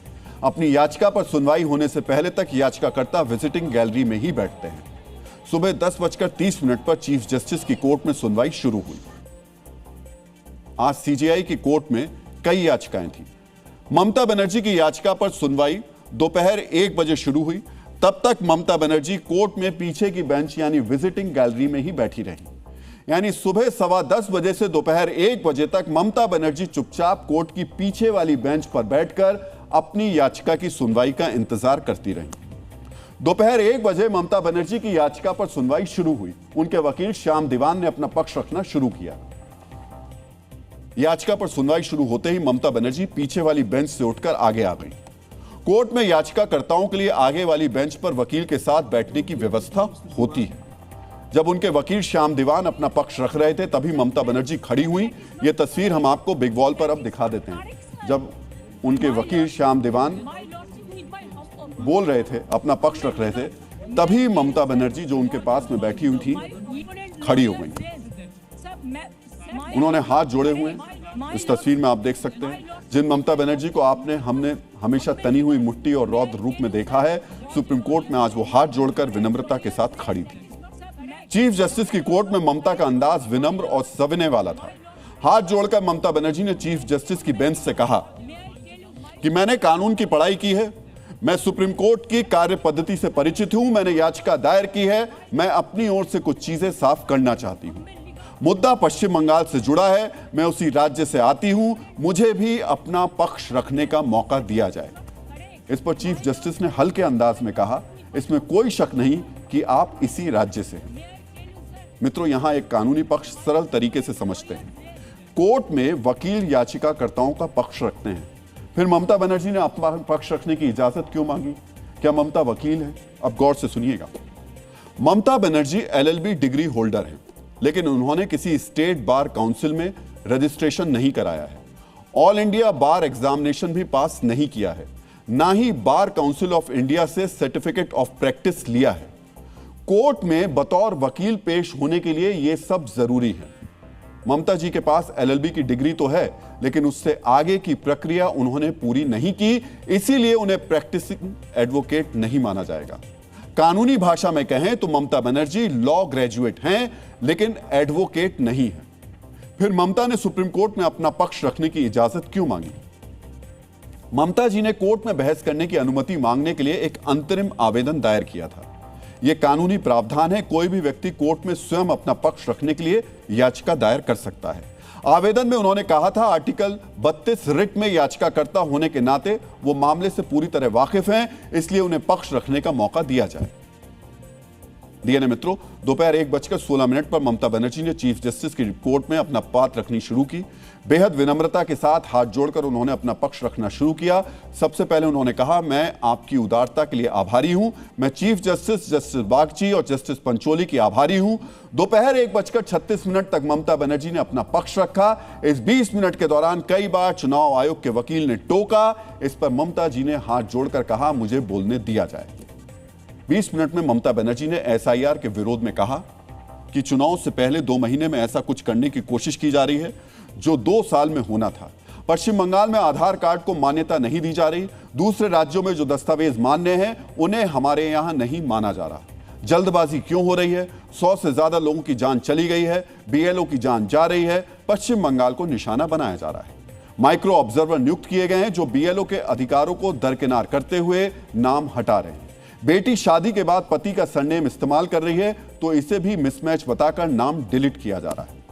अपनी याचिका पर सुनवाई होने से पहले तक याचिकाकर्ता विजिटिंग गैलरी में ही बैठते हैं। सुबह 10:30 पर चीफ जस्टिस की कोर्ट में सुनवाई शुरू हुई। आज CJI की कोर्ट में कई याचिकाएं थी। ममता बनर्जी की याचिका पर सुनवाई दोपहर 1 बजे शुरू हुई। तब तक ममता बनर्जी कोर्ट में पीछे की बेंच यानी विजिटिंग गैलरी में ही बैठी रही। यानी सुबह 10:15 बजे से दोपहर 1 बजे तक ममता बनर्जी चुपचाप कोर्ट की पीछे वाली बेंच पर बैठकर अपनी याचिका की सुनवाई का इंतजार करती रही। दोपहर 1 बजे ममता बनर्जी की याचिका पर सुनवाई शुरू हुई। उनके वकील श्याम दीवान ने अपना पक्ष रखना शुरू किया। याचिका पर सुनवाई शुरू होते ही ममता बनर्जी पीछे वाली बेंच से उठकर आगे आ गई। कोर्ट में याचिकाकर्ताओं के लिए आगे वाली बेंच पर वकील के साथ बैठने की व्यवस्था होती है। जब उनके वकील श्याम दीवान अपना पक्ष रख रहे थे तभी ममता बनर्जी खड़ी हुई। यह तस्वीर हम आपको बिग वॉल पर अब दिखा देते हैं। जब उनके वकील श्याम दीवान बोल रहे थे, अपना पक्ष रख रहे थे, तभी ममता बनर्जी जो उनके पास में बैठी हुई थी खड़ी हो गई। उन्होंने हाथ जोड़े हुए हैं। इस तस्वीर में आप देख सकते हैं जिन ममता बनर्जी को हमने हमेशा तनी हुई मुट्ठी और रौद्र रूप में देखा है, सुप्रीम कोर्ट में आज वो हाथ जोड़कर विनम्रता के साथ खड़ी थी। चीफ जस्टिस की कोर्ट में ममता का अंदाज विनम्र और सविनय वाला था। हाथ जोड़कर ममता बनर्जी ने चीफ जस्टिस की बेंच से कहा कि मैंने कानून की पढ़ाई की है, मैं सुप्रीम कोर्ट की कार्य पद्धति से परिचित हूं, मैंने याचिका दायर की है, मैं अपनी ओर से कुछ चीजें साफ करना चाहती हूं। मुद्दा पश्चिम बंगाल से जुड़ा है, मैं उसी राज्य से आती हूं, मुझे भी अपना पक्ष रखने का मौका दिया जाए। इस पर चीफ जस्टिस ने हल्के अंदाज में कहा, इसमें कोई शक नहीं कि आप इसी राज्य से हैं। मित्रों, यहां एक कानूनी पक्ष सरल तरीके से समझते हैं। कोर्ट में वकील याचिकाकर्ताओं का पक्ष रखते हैं, फिर ममता बनर्जी ने अपना पक्ष रखने की इजाजत क्यों मांगी? क्या ममता वकील है? अब गौर से सुनिएगा। Mamata Banerjee LLB degree holder हैं, लेकिन उन्होंने किसी स्टेट बार काउंसिल में रजिस्ट्रेशन नहीं कराया है, ऑल इंडिया बार एग्जामिनेशन भी पास नहीं किया है, ना ही बार काउंसिल ऑफ इंडिया से सर्टिफिकेट ऑफ प्रैक्टिस लिया है। कोर्ट में बतौर वकील पेश होने के लिए यह सब जरूरी है। ममता जी के पास LLB की डिग्री तो है, लेकिन उससे आगे की प्रक्रिया उन्होंने पूरी नहीं की, इसीलिए उन्हें प्रैक्टिसिंग एडवोकेट नहीं माना जाएगा। कानूनी भाषा में कहें तो ममता बनर्जी लॉ ग्रेजुएट हैं, लेकिन एडवोकेट नहीं है। फिर ममता ने सुप्रीम कोर्ट में अपना पक्ष रखने की इजाजत क्यों मांगी? ममता जी ने कोर्ट में बहस करने की अनुमति मांगने के लिए एक अंतरिम आवेदन दायर किया था। यह कानूनी प्रावधान है, कोई भी व्यक्ति कोर्ट में स्वयं अपना पक्ष रखने के लिए याचिका दायर कर सकता है। आवेदन में उन्होंने कहा था, आर्टिकल 32 रिट में याचिकाकर्ता होने के नाते वो मामले से पूरी तरह वाकिफ हैं, इसलिए उन्हें पक्ष रखने का मौका दिया जाए। डीएनए मित्रों, दोपहर 1:16 पर ममता बनर्जी ने चीफ जस्टिस की कोर्ट में अपना बात रखनी शुरू की। बेहद विनम्रता के साथ हाथ जोड़कर उन्होंने अपना पक्ष रखना शुरू किया। सबसे पहले उन्होंने कहा, मैं आपकी उदारता के लिए आभारी हूं, मैं चीफ जस्टिस बागची और जस्टिस पंचोली की आभारी हूं। दोपहर 1:36 तक ममता बनर्जी ने अपना पक्ष रखा। इस 20 मिनट के दौरान कई बार चुनाव आयोग के वकील ने टोका। इस पर ममता जी ने हाथ जोड़कर कहा, मुझे बोलने दिया जाए। 20 मिनट में ममता बनर्जी ने SIR के विरोध में कहा कि चुनाव से पहले 2 महीने में ऐसा कुछ करने की कोशिश की जा रही है जो 2 साल में होना था। पश्चिम बंगाल में आधार कार्ड को मान्यता नहीं दी जा रही, दूसरे राज्यों में जो दस्तावेज मान्य हैं उन्हें हमारे यहां नहीं माना जा रहा। जल्दबाजी क्यों हो रही है? 100 से ज्यादा लोगों की जान चली गई है, BLO की जान जा रही है, पश्चिम बंगाल को निशाना बनाया जा रहा है। माइक्रो ऑब्जर्वर नियुक्त किए गए हैं जो BLO के अधिकारों को दरकिनार करते हुए नाम हटा रहे हैं। बेटी शादी के बाद पति का सरनेम इस्तेमाल कर रही है तो इसे भी मिसमैच बताकर नाम डिलीट किया जा रहा है।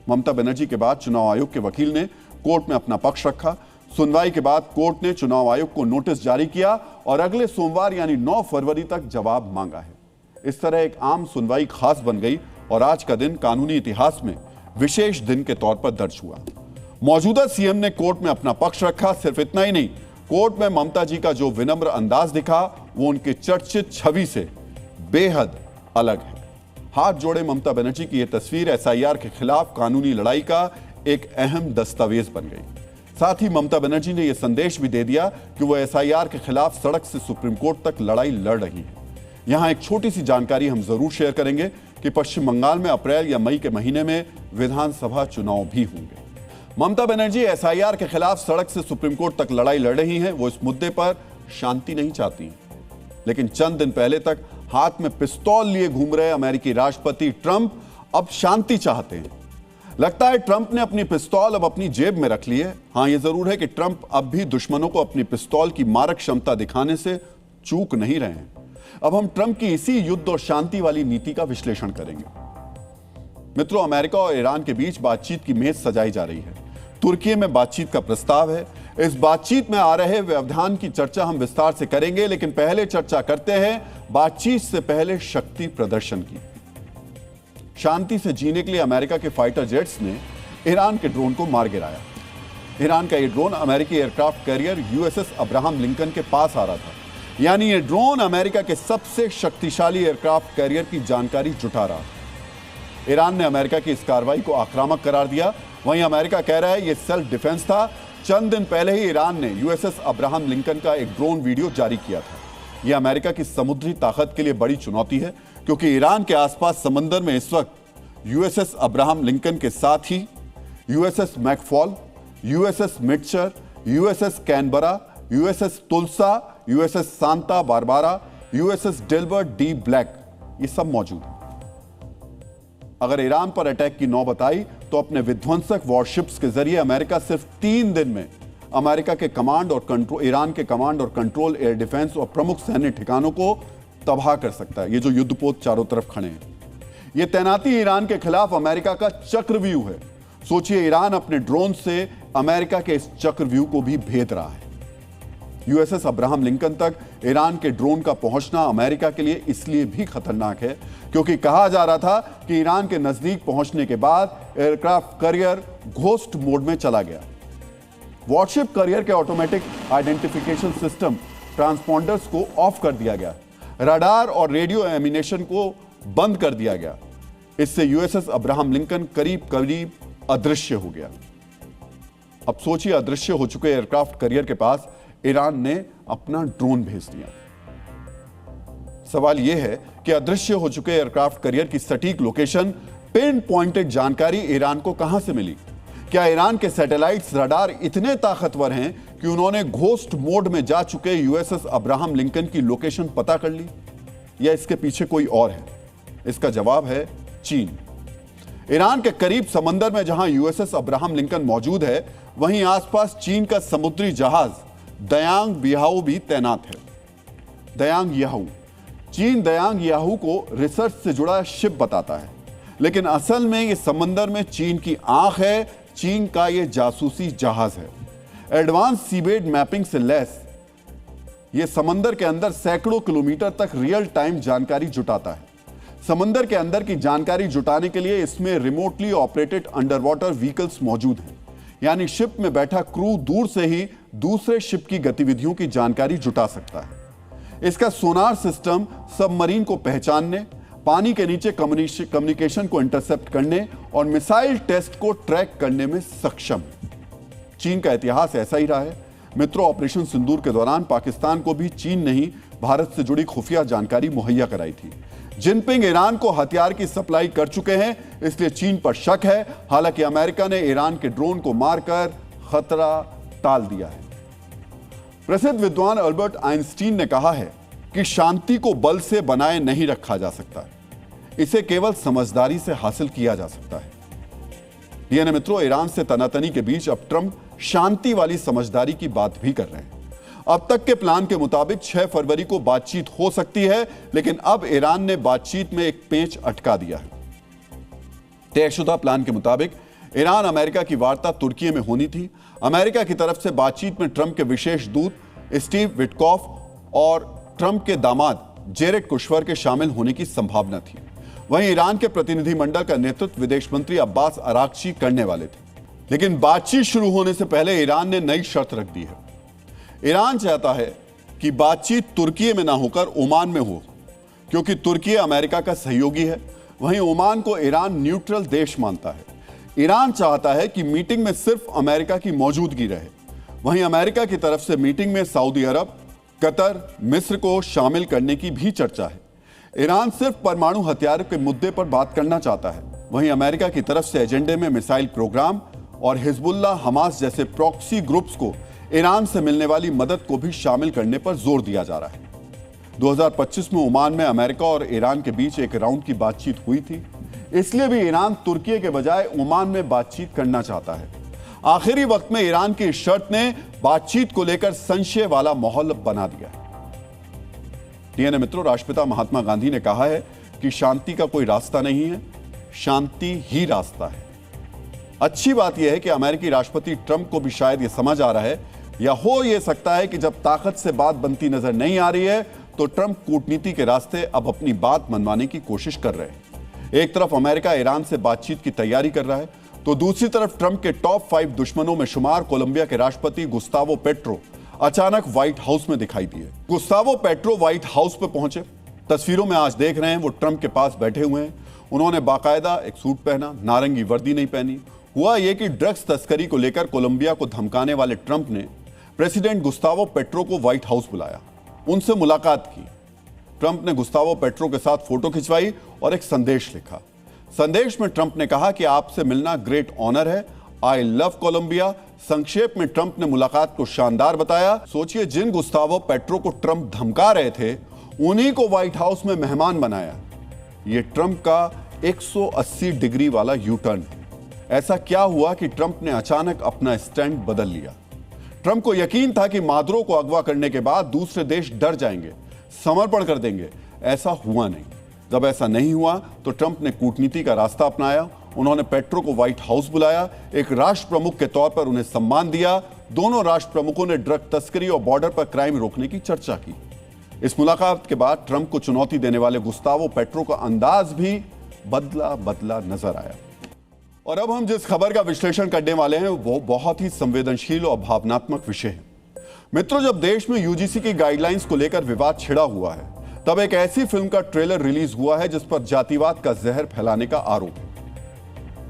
ममता बनर्जी के बाद चुनाव आयोग के वकील ने कोर्ट में अपना पक्ष रखा। सुनवाई के बाद कोर्ट ने चुनाव आयोग को नोटिस जारी किया और अगले सोमवार यानी 9 फरवरी तक जवाब मांगा है। इस तरह एक आम सुनवाई खास बन गई और आज का दिन कानूनी इतिहास में विशेष दिन के तौर पर दर्ज हुआ। मौजूदा सीएम ने कोर्ट में अपना पक्ष रखा। सिर्फ इतना ही नहीं, कोर्ट में ममता जी का जो विनम्र अंदाज दिखा वो उनके चर्चित छवि से बेहद अलग है। हाथ जोड़े ममता बनर्जी की यह तस्वीर SIR के खिलाफ कानूनी लड़ाई का एक अहम दस्तावेज बन गई। साथ ही ममता बनर्जी ने यह संदेश भी दे दिया कि वह SIR के खिलाफ सड़क से सुप्रीम कोर्ट तक लड़ाई लड़ रही है। यहां एक छोटी सी जानकारी हम जरूर शेयर करेंगे कि पश्चिम बंगाल में अप्रैल या मई के महीने में विधानसभा चुनाव भी होंगे। ममता बनर्जी SIR के खिलाफ सड़क से सुप्रीम कोर्ट तक लड़ाई लड़ रही हैं। वो इस मुद्दे पर शांति नहीं चाहती, लेकिन चंद दिन पहले तक हाथ में पिस्तौल लिए घूम रहे अमेरिकी राष्ट्रपति ट्रंप अब शांति चाहते हैं। लगता है ट्रंप ने अपनी पिस्तौल अब अपनी जेब में रख ली है। हां, यह जरूर है कि ट्रंप अब भी दुश्मनों को अपनी पिस्तौल की मारक क्षमता दिखाने से चूक नहीं रहे हैं। अब हम ट्रंप की इसी युद्ध और शांति वाली नीति का विश्लेषण करेंगे। मित्रों, अमेरिका और ईरान के बीच बातचीत की मेज सजाई जा रही है। तुर्की में बातचीत का प्रस्ताव है। इस बातचीत में आ रहे व्यवधान की चर्चा हम विस्तार से करेंगे, लेकिन पहले चर्चा करते हैं बातचीत से पहले शक्ति प्रदर्शन की। शांति से जीने के लिए अमेरिका के फाइटर जेट्स ने ईरान के ड्रोन को मार गिराया। ईरान का यह ड्रोन अमेरिकी aircraft carrier USS Abraham Lincoln के पास आ रहा था, यानी यह ड्रोन अमेरिका के सबसे शक्तिशाली एयरक्राफ्ट कैरियर की जानकारी जुटा रहा था। ईरान ने अमेरिका की इस कार्रवाई को आक्रामक करार दिया। वहीं अमेरिका कह रहा है यह सेल्फ डिफेंस था। चंद दिन पहले ही ईरान ने USS अब्राहम लिंकन का एक ड्रोन वीडियो जारी किया था। यह अमेरिका की समुद्री ताकत के लिए बड़ी चुनौती है, क्योंकि ईरान के आसपास समंदर में इस वक्त USS अब्राहम लिंकन के साथ ही USS McFaul, USS Mitscher, USS Canberra, USS Tulsa, USS Santa Barbara, USS Delbert D Black, ये सब मौजूद है। अगर ईरान पर अटैक की नौबत आई तो अपने विध्वंसक वॉरशिप्स के जरिए अमेरिका सिर्फ 3 दिन में अमेरिका के कमांड और कंट्रोल, ईरान के कमांड और कंट्रोल, एयर डिफेंस और प्रमुख सैन्य ठिकानों को तबाह कर सकता है। ये जो युद्धपोत चारों तरफ खड़े हैं, यह तैनाती ईरान के खिलाफ अमेरिका का चक्रव्यूह है। सोचिए, ईरान अपने ड्रोन से अमेरिका के इस चक्रव्यूह को भी भेद रहा है। यूएसएस अब्राहम लिंकन तक ईरान के ड्रोन का पहुंचना अमेरिका के लिए इसलिए भी खतरनाक है क्योंकि कहा जा रहा था कि ईरान के नजदीक पहुंचने के बाद एयरक्राफ्ट कैरियर घोस्ट मोड में चला गया। वॉरशिप कैरियर के ऑटोमेटिक आइडेंटिफिकेशन सिस्टम ट्रांसपॉन्डर्स को ऑफ कर दिया गया, रडार और रेडियो एमिनेशन को बंद कर दिया गया। इससे यूएसएस अब्राहम लिंकन करीब करीब अदृश्य हो गया। अब सोचिए, अदृश्य हो चुके एयरक्राफ्ट कैरियर के पास ईरान ने अपना ड्रोन भेज दिया। सवाल यह है कि अदृश्य हो चुके एयरक्राफ्ट कैरियर की सटीक लोकेशन, पिन पॉइंटेड जानकारी ईरान को कहां से मिली? क्या ईरान के सैटेलाइट्स, रडार इतने ताकतवर हैं कि उन्होंने घोस्ट मोड में जा चुके यूएसएस अब्राहम लिंकन की लोकेशन पता कर ली, या इसके पीछे कोई और है? इसका जवाब है चीन। ईरान के करीब समंदर में जहां यूएसएस अब्राहम लिंकन मौजूद है, वहीं आसपास चीन का समुद्री जहाज दयांग याहू भी तैनात है। दयांग याहू, चीन दयांग याहू को रिसर्च से जुड़ा शिप बताता है, लेकिन असल में यह समंदर में चीन की आंख है। चीन का यह जासूसी जहाज है। एडवांस सीबेड मैपिंग से लैस यह समंदर के अंदर सैकड़ों किलोमीटर तक रियल टाइम जानकारी जुटाता है। समंदर के अंदर की जानकारी जुटाने के लिए इसमें remotely operated under water vehicles मौजूद हैं, यानी शिप में बैठा क्रू दूर से ही दूसरे शिप की गतिविधियों की जानकारी जुटा सकता है। इसका सोनार सिस्टम सबमरीन को पहचानने, पानी के नीचे कम्युनिकेशन को इंटरसेप्ट करने और मिसाइल टेस्ट को ट्रैक करने में सक्षम है। चीन का इतिहास ऐसा ही रहा है। मित्रों, ऑपरेशन सिंदूर के दौरान पाकिस्तान को भी चीन ने ही भारत से जुड़ी खुफिया जानकारी मुहैया कराई थी। जिनपिंग ईरान को हथियार की सप्लाई कर चुके हैं, इसलिए चीन पर शक है। हालांकि अमेरिका ने ईरान के ड्रोन को मारकर खतरा टाल दिया है। प्रसिद्ध विद्वान अल्बर्ट आइंस्टीन ने कहा है कि शांति को बल से बनाए नहीं रखा जा सकता, इसे केवल समझदारी से हासिल किया जा सकता है। यानी मित्रों, ईरान से तनातनी के बीच अब ट्रंप शांति वाली समझदारी की बात भी कर रहे हैं। अब तक के प्लान के मुताबिक 6 फरवरी को बातचीत हो सकती है, लेकिन अब ईरान ने बातचीत में एक पेंच अटका दिया है। तयशुदा प्लान के मुताबिक ईरान अमेरिका की वार्ता तुर्की में होनी थी। अमेरिका की तरफ से बातचीत में ट्रंप के विशेष दूत स्टीव विटकॉफ और ट्रंप के दामाद जेरेड कुशवर के शामिल होने की संभावना थी। वहीं ईरान के प्रतिनिधिमंडल का नेतृत्व विदेश मंत्री अब्बास अराक्ची करने वाले थे। लेकिन बातचीत शुरू होने से पहले ईरान ने नई शर्त रख दी है। ईरान चाहता है कि बातचीत तुर्की में ना होकर ओमान में हो, क्योंकि तुर्की अमेरिका का सहयोगी है। वहीं ओमान को ईरान न्यूट्रल देश मानता है। ईरान चाहता है कि मीटिंग में सिर्फ अमेरिका की मौजूदगी रहे। वहीं अमेरिका की तरफ से मीटिंग में सऊदी अरब, कतर, मिस्र को शामिल करने की भी चर्चा है। ईरान सिर्फ परमाणु हथियार के मुद्दे पर बात करना चाहता है। वहीं अमेरिका की तरफ से एजेंडे में मिसाइल प्रोग्राम और हिजबुल्ला, हमास जैसे प्रॉक्सी ग्रुप्स को ईरान से मिलने वाली मदद को भी शामिल करने पर जोर दिया जा रहा है। 2025 में ओमान में अमेरिका और ईरान के बीच एक राउंड की बातचीत हुई थी, इसलिए भी ईरान तुर्की के बजाय ओमान में बातचीत करना चाहता है। आखिरी वक्त में ईरान की शर्त ने बातचीत को लेकर संशय वाला माहौल बना दिया। डीएनए मित्रों, राष्ट्रपिता महात्मा गांधी ने कहा है कि शांति का कोई रास्ता नहीं है, शांति ही रास्ता है। अच्छी बात यह है कि अमेरिकी राष्ट्रपति ट्रंप को भी शायद यह समझ आ रहा है, या हो यह सकता है कि जब ताकत से बात बनती नजर नहीं आ रही है तो ट्रंप कूटनीति के रास्ते अब अपनी बात मनवाने की कोशिश कर रहे हैं। एक तरफ अमेरिका ईरान से बातचीत की तैयारी कर रहा है, तो दूसरी तरफ ट्रंप के टॉप 5 दुश्मनों में शुमार कोलंबिया के राष्ट्रपति गुस्तावो पेट्रो अचानक व्हाइट हाउस में दिखाई दिए। गुस्तावो पेट्रो व्हाइट हाउस पर पहुंचे। तस्वीरों में आज देख रहे हैं वो ट्रंप के पास बैठे हुए हैं। उन्होंने बाकायदा एक सूट पहना, नारंगी वर्दी नहीं पहनी। हुआ यह कि ड्रग्स तस्करी को लेकर कोलंबिया को धमकाने वाले ट्रंप ने प्रेसिडेंट गुस्तावो पेट्रो को व्हाइट हाउस बुलाया, उनसे मुलाकात की। ट्रंप ने गुस्तावो पेट्रो के साथ फोटो खिंचवाई और एक संदेश लिखा। संदेश में ट्रंप ने कहा कि आपसे मिलना ग्रेट ऑनर है, आई लव कोलंबिया। संक्षेप में ट्रंप ने मुलाकात को शानदार बताया। सोचिए, जिन गुस्तावो पेट्रो को ट्रंप धमका रहे थे, उन्हीं को व्हाइट हाउस में मेहमान बनाया। यह ट्रंप का 180 डिग्री वाला यू टर्न है। ऐसा क्या हुआ कि ट्रंप ने अचानक अपना स्टैंड बदल लिया? ट्रंप को यकीन था कि मादुरो को अगवा करने के बाद दूसरे देश डर जाएंगे, समर्पण कर देंगे। ऐसा हुआ नहीं। जब ऐसा नहीं हुआ तो ट्रंप ने कूटनीति का रास्ता अपनाया। उन्होंने पेट्रो को व्हाइट हाउस बुलाया, एक राष्ट्र प्रमुख के तौर पर उन्हें सम्मान दिया। दोनों राष्ट्र प्रमुखों ने ड्रग तस्करी और बॉर्डर पर क्राइम रोकने की चर्चा की। इस मुलाकात के बाद ट्रंप को चुनौती देने वाले गुस्तावो पेट्रो का अंदाज भी बदला नजर आया। और अब हम जिस खबर का विश्लेषण करने वाले हैं वो बहुत ही संवेदनशील और भावनात्मक विषय है। मित्रों, जब देश में यूजीसी की गाइडलाइंस को लेकर विवाद छिड़ा हुआ है, तब एक ऐसी फिल्म का ट्रेलर रिलीज हुआ है जिस पर जातिवाद का जहर फैलाने का आरोप है।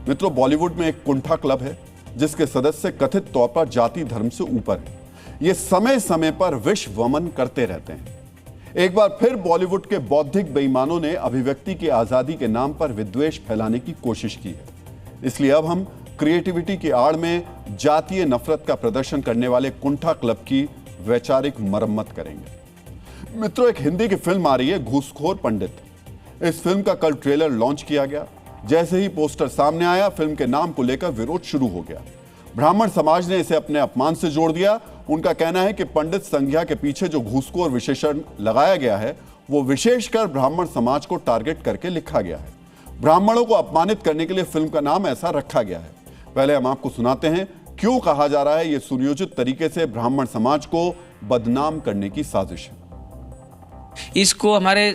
मित्रों, बॉलीवुड में एक कुंठा क्लब है जिसके सदस्य कथित तौर पर जाति धर्म से ऊपर है। ये समय समय पर विष वमन करते रहते हैं। एक बार फिर बॉलीवुड के बौद्धिक बेईमानों ने अभिव्यक्ति की आजादी के नाम पर विद्वेष फैलाने की कोशिश की है। इसलिए अब हम क्रिएटिविटी की आड़ में जातीय नफरत का प्रदर्शन करने वाले कुंठा क्लब की वैचारिक मरम्मत करेंगे। मित्रों, एक हिंदी की फिल्म आ रही है घूसखोर पंडित। इस फिल्म का कल ट्रेलर लॉन्च किया गया। जैसे ही पोस्टर सामने आया, फिल्म के नाम को लेकर विरोध शुरू हो गया। ब्राह्मण समाज ने इसे अपने अपमान से जोड़ दिया। उनका कहना है कि पंडित संज्ञा के पीछे जो घूसखोर विशेषण लगाया गया है वो विशेषकर ब्राह्मण समाज को टारगेट करके लिखा गया है। ब्राह्मणों को अपमानित करने के लिए फिल्म का नाम ऐसा रखा गया है। पहले हम आपको सुनाते हैं क्यों कहा जा रहा है यह सुनियोजित तरीके से ब्राह्मण समाज को बदनाम करने की साजिश है। इसको हमारे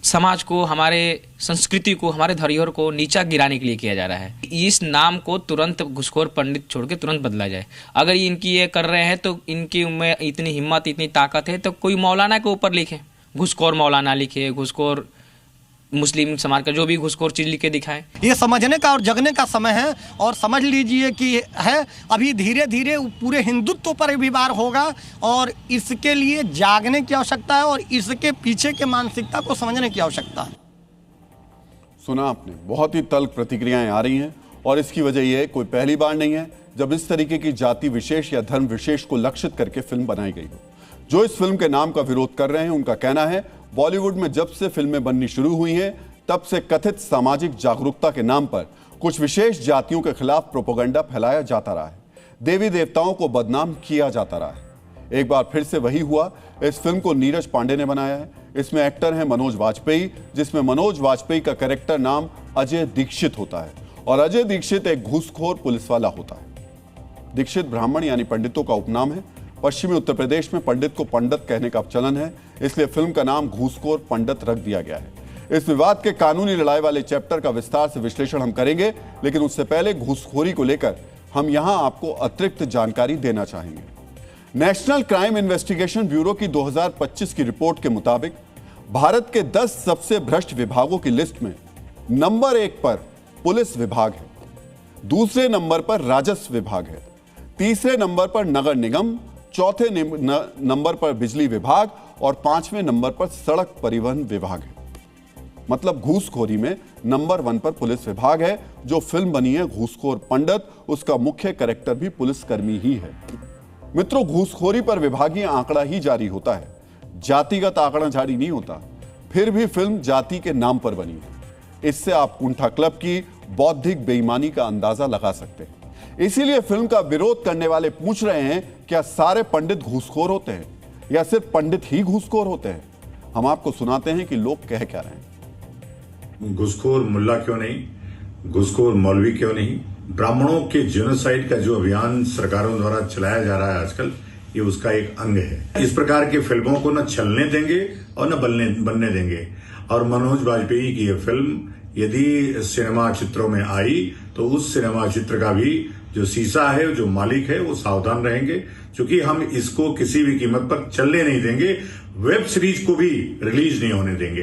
समाज को, हमारे संस्कृति को, हमारे धरोहर को नीचा गिराने के लिए किया जा रहा है। इस नाम को तुरंत घुसखोर पंडित छोड़ के तुरंत बदला जाए। अगर इनकी ये कर रहे हैं तो इनकी में इतनी हिम्मत, इतनी ताकत है तो कोई मौलाना के ऊपर लिखे, घुसखोर मौलाना लिखे, घुसखोर मुस्लिम समाज का जो भी घुसखोर चीज लिख के दिखाए। ये समझने का और जगने का समय है और समझ लीजिए कि है अभी धीरे धीरे पूरे हिंदुत्व पर भी वार होगा और इसके लिए जागने की आवश्यकता है और इसके पीछे के मानसिकता को समझने की आवश्यकता है। सुना आपने, बहुत ही तल्ख प्रतिक्रियाएं आ रही हैं और इसकी वजह यह कोई पहली बार नहीं है जब इस तरीके की जाति विशेष या धर्म विशेष को लक्षित करके फिल्म बनाई गई हो। जो इस फिल्म के नाम का विरोध कर रहे हैं उनका कहना है बॉलीवुड में जब से फिल्में बननी शुरू हुई हैं तब से कथित सामाजिक जागरूकता के नाम पर कुछ विशेष जातियों के खिलाफ प्रोपेगेंडा फैलाया जाता रहा है, देवी देवताओं को बदनाम किया जाता रहा है। एक बार फिर से वही हुआ। इस फिल्म को नीरज पांडे ने बनाया है। इसमें एक्टर हैं मनोज वाजपेयी, जिसमें मनोज वाजपेयी का कैरेक्टर नाम अजय दीक्षित होता है और अजय दीक्षित एक घूसखोर पुलिस वाला होता है। दीक्षित ब्राह्मण यानी पंडितों का उपनाम है। पश्चिमी उत्तर प्रदेश में पंडित को पंडित कहने का चलन है, इसलिए फिल्म का नाम घूसखोर पंडित रख दिया गया है। इस विवाद के कानूनी लड़ाई वाले चैप्टर का विस्तार से विश्लेषण हम करेंगे, लेकिन उससे पहले घूसखोरी को लेकर हम यहां आपको अतिरिक्त जानकारी देना चाहेंगे। नेशनल क्राइम इन्वेस्टिगेशन ब्यूरो की 2025 की रिपोर्ट के मुताबिक भारत के 10 सबसे भ्रष्ट विभागों की लिस्ट में नंबर 1 पर पुलिस विभाग है, दूसरे नंबर पर राजस्व विभाग है, तीसरे नंबर पर नगर निगम, चौथे नंबर पर बिजली विभाग और 5वें नंबर पर सड़क परिवहन विभाग है। मतलब घूसखोरी में नंबर 1 पर पुलिस विभाग है। जो फिल्म बनी है घूसखोर पंडित, उसका मुख्य कैरेक्टर भी पुलिसकर्मी ही है। मित्रों, घूसखोरी पर विभागीय आंकड़ा ही जारी होता है, जातिगत आंकड़ा जारी नहीं होता। फिर भी फिल्म जाति के नाम पर बनी है। इससे आप कुंठा क्लब की बौद्धिक बेईमानी का अंदाजा लगा सकते हैं। इसीलिए फिल्म का विरोध करने वाले पूछ रहे हैं क्या सारे पंडित घूसखोर होते हैं या सिर्फ पंडित ही घूसखोर होते हैं। हम आपको सुनाते हैं कि लोग कह क्या रहे हैं। घूसखोर मुल्ला क्यों नहीं, घूसखोर मौलवी क्यों नहीं। ब्राह्मणों के जेनोसाइड का जो अभियान सरकारों द्वारा चलाया जा रहा है आजकल, ये उसका एक अंग है। इस प्रकार की फिल्मों को न छलने देंगे और न बनने देंगे। और मनोज वाजपेयी की यह फिल्म यदि सिनेमा चित्रों में आई तो उस सिनेमा चित्र का भी जो शीशा है, जो मालिक है, वो सावधान रहेंगे, क्योंकि हम इसको किसी भी कीमत पर चलने नहीं देंगे। वेब सीरीज को भी रिलीज नहीं होने देंगे।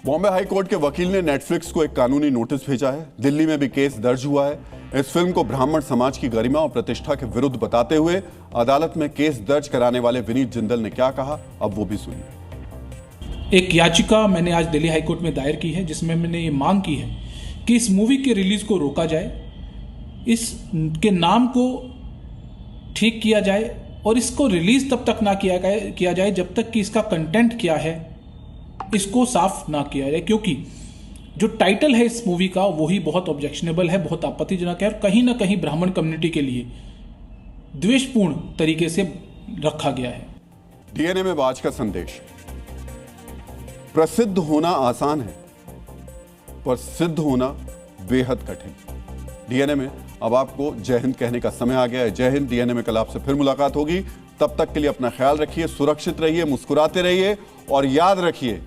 बॉम्बे हाई कोर्ट के वकील ने नेटफ्लिक्स को एक कानूनी नोटिस भेजा है। दिल्ली में भी केस दर्ज हुआ है। इस फिल्म को ब्राह्मण समाज की गरिमा और प्रतिष्ठा के विरुद्ध बताते हुए अदालत में केस दर्ज कराने वाले विनीत जिंदल ने क्या कहा, अब वो भी सुनिए। एक याचिका मैंने आज दिल्ली हाई कोर्ट में दायर की है, जिसमें मैंने ये मांग की है कि इस मूवी के रिलीज को रोका जाए, इसके नाम को ठीक किया जाए और इसको रिलीज तब तक ना किया जाए जब तक कि इसका कंटेंट क्या है इसको साफ ना किया जाए, क्योंकि जो टाइटल है इस मूवी का वही बहुत ऑब्जेक्शनेबल है, बहुत आपत्तिजनक है और कहीं ना कहीं ब्राह्मण कम्युनिटी के लिए द्वेषपूर्ण तरीके से रखा गया है। डीएनए में आज का संदेश। प्रसिद्ध होना आसान है, पर सिद्ध होना बेहद कठिन। डीएनए में अब आपको जय हिंद कहने का समय आ गया है। जय हिंद। डीएनए में कल आपसे फिर मुलाकात होगी। तब तक के लिए अपना ख्याल रखिए, सुरक्षित रहिए, मुस्कुराते रहिए और याद रखिए,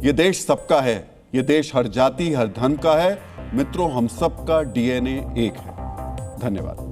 ये देश सबका है, ये देश हर जाति हर धर्म का है। मित्रों, हम सबका डीएनए एक है। धन्यवाद।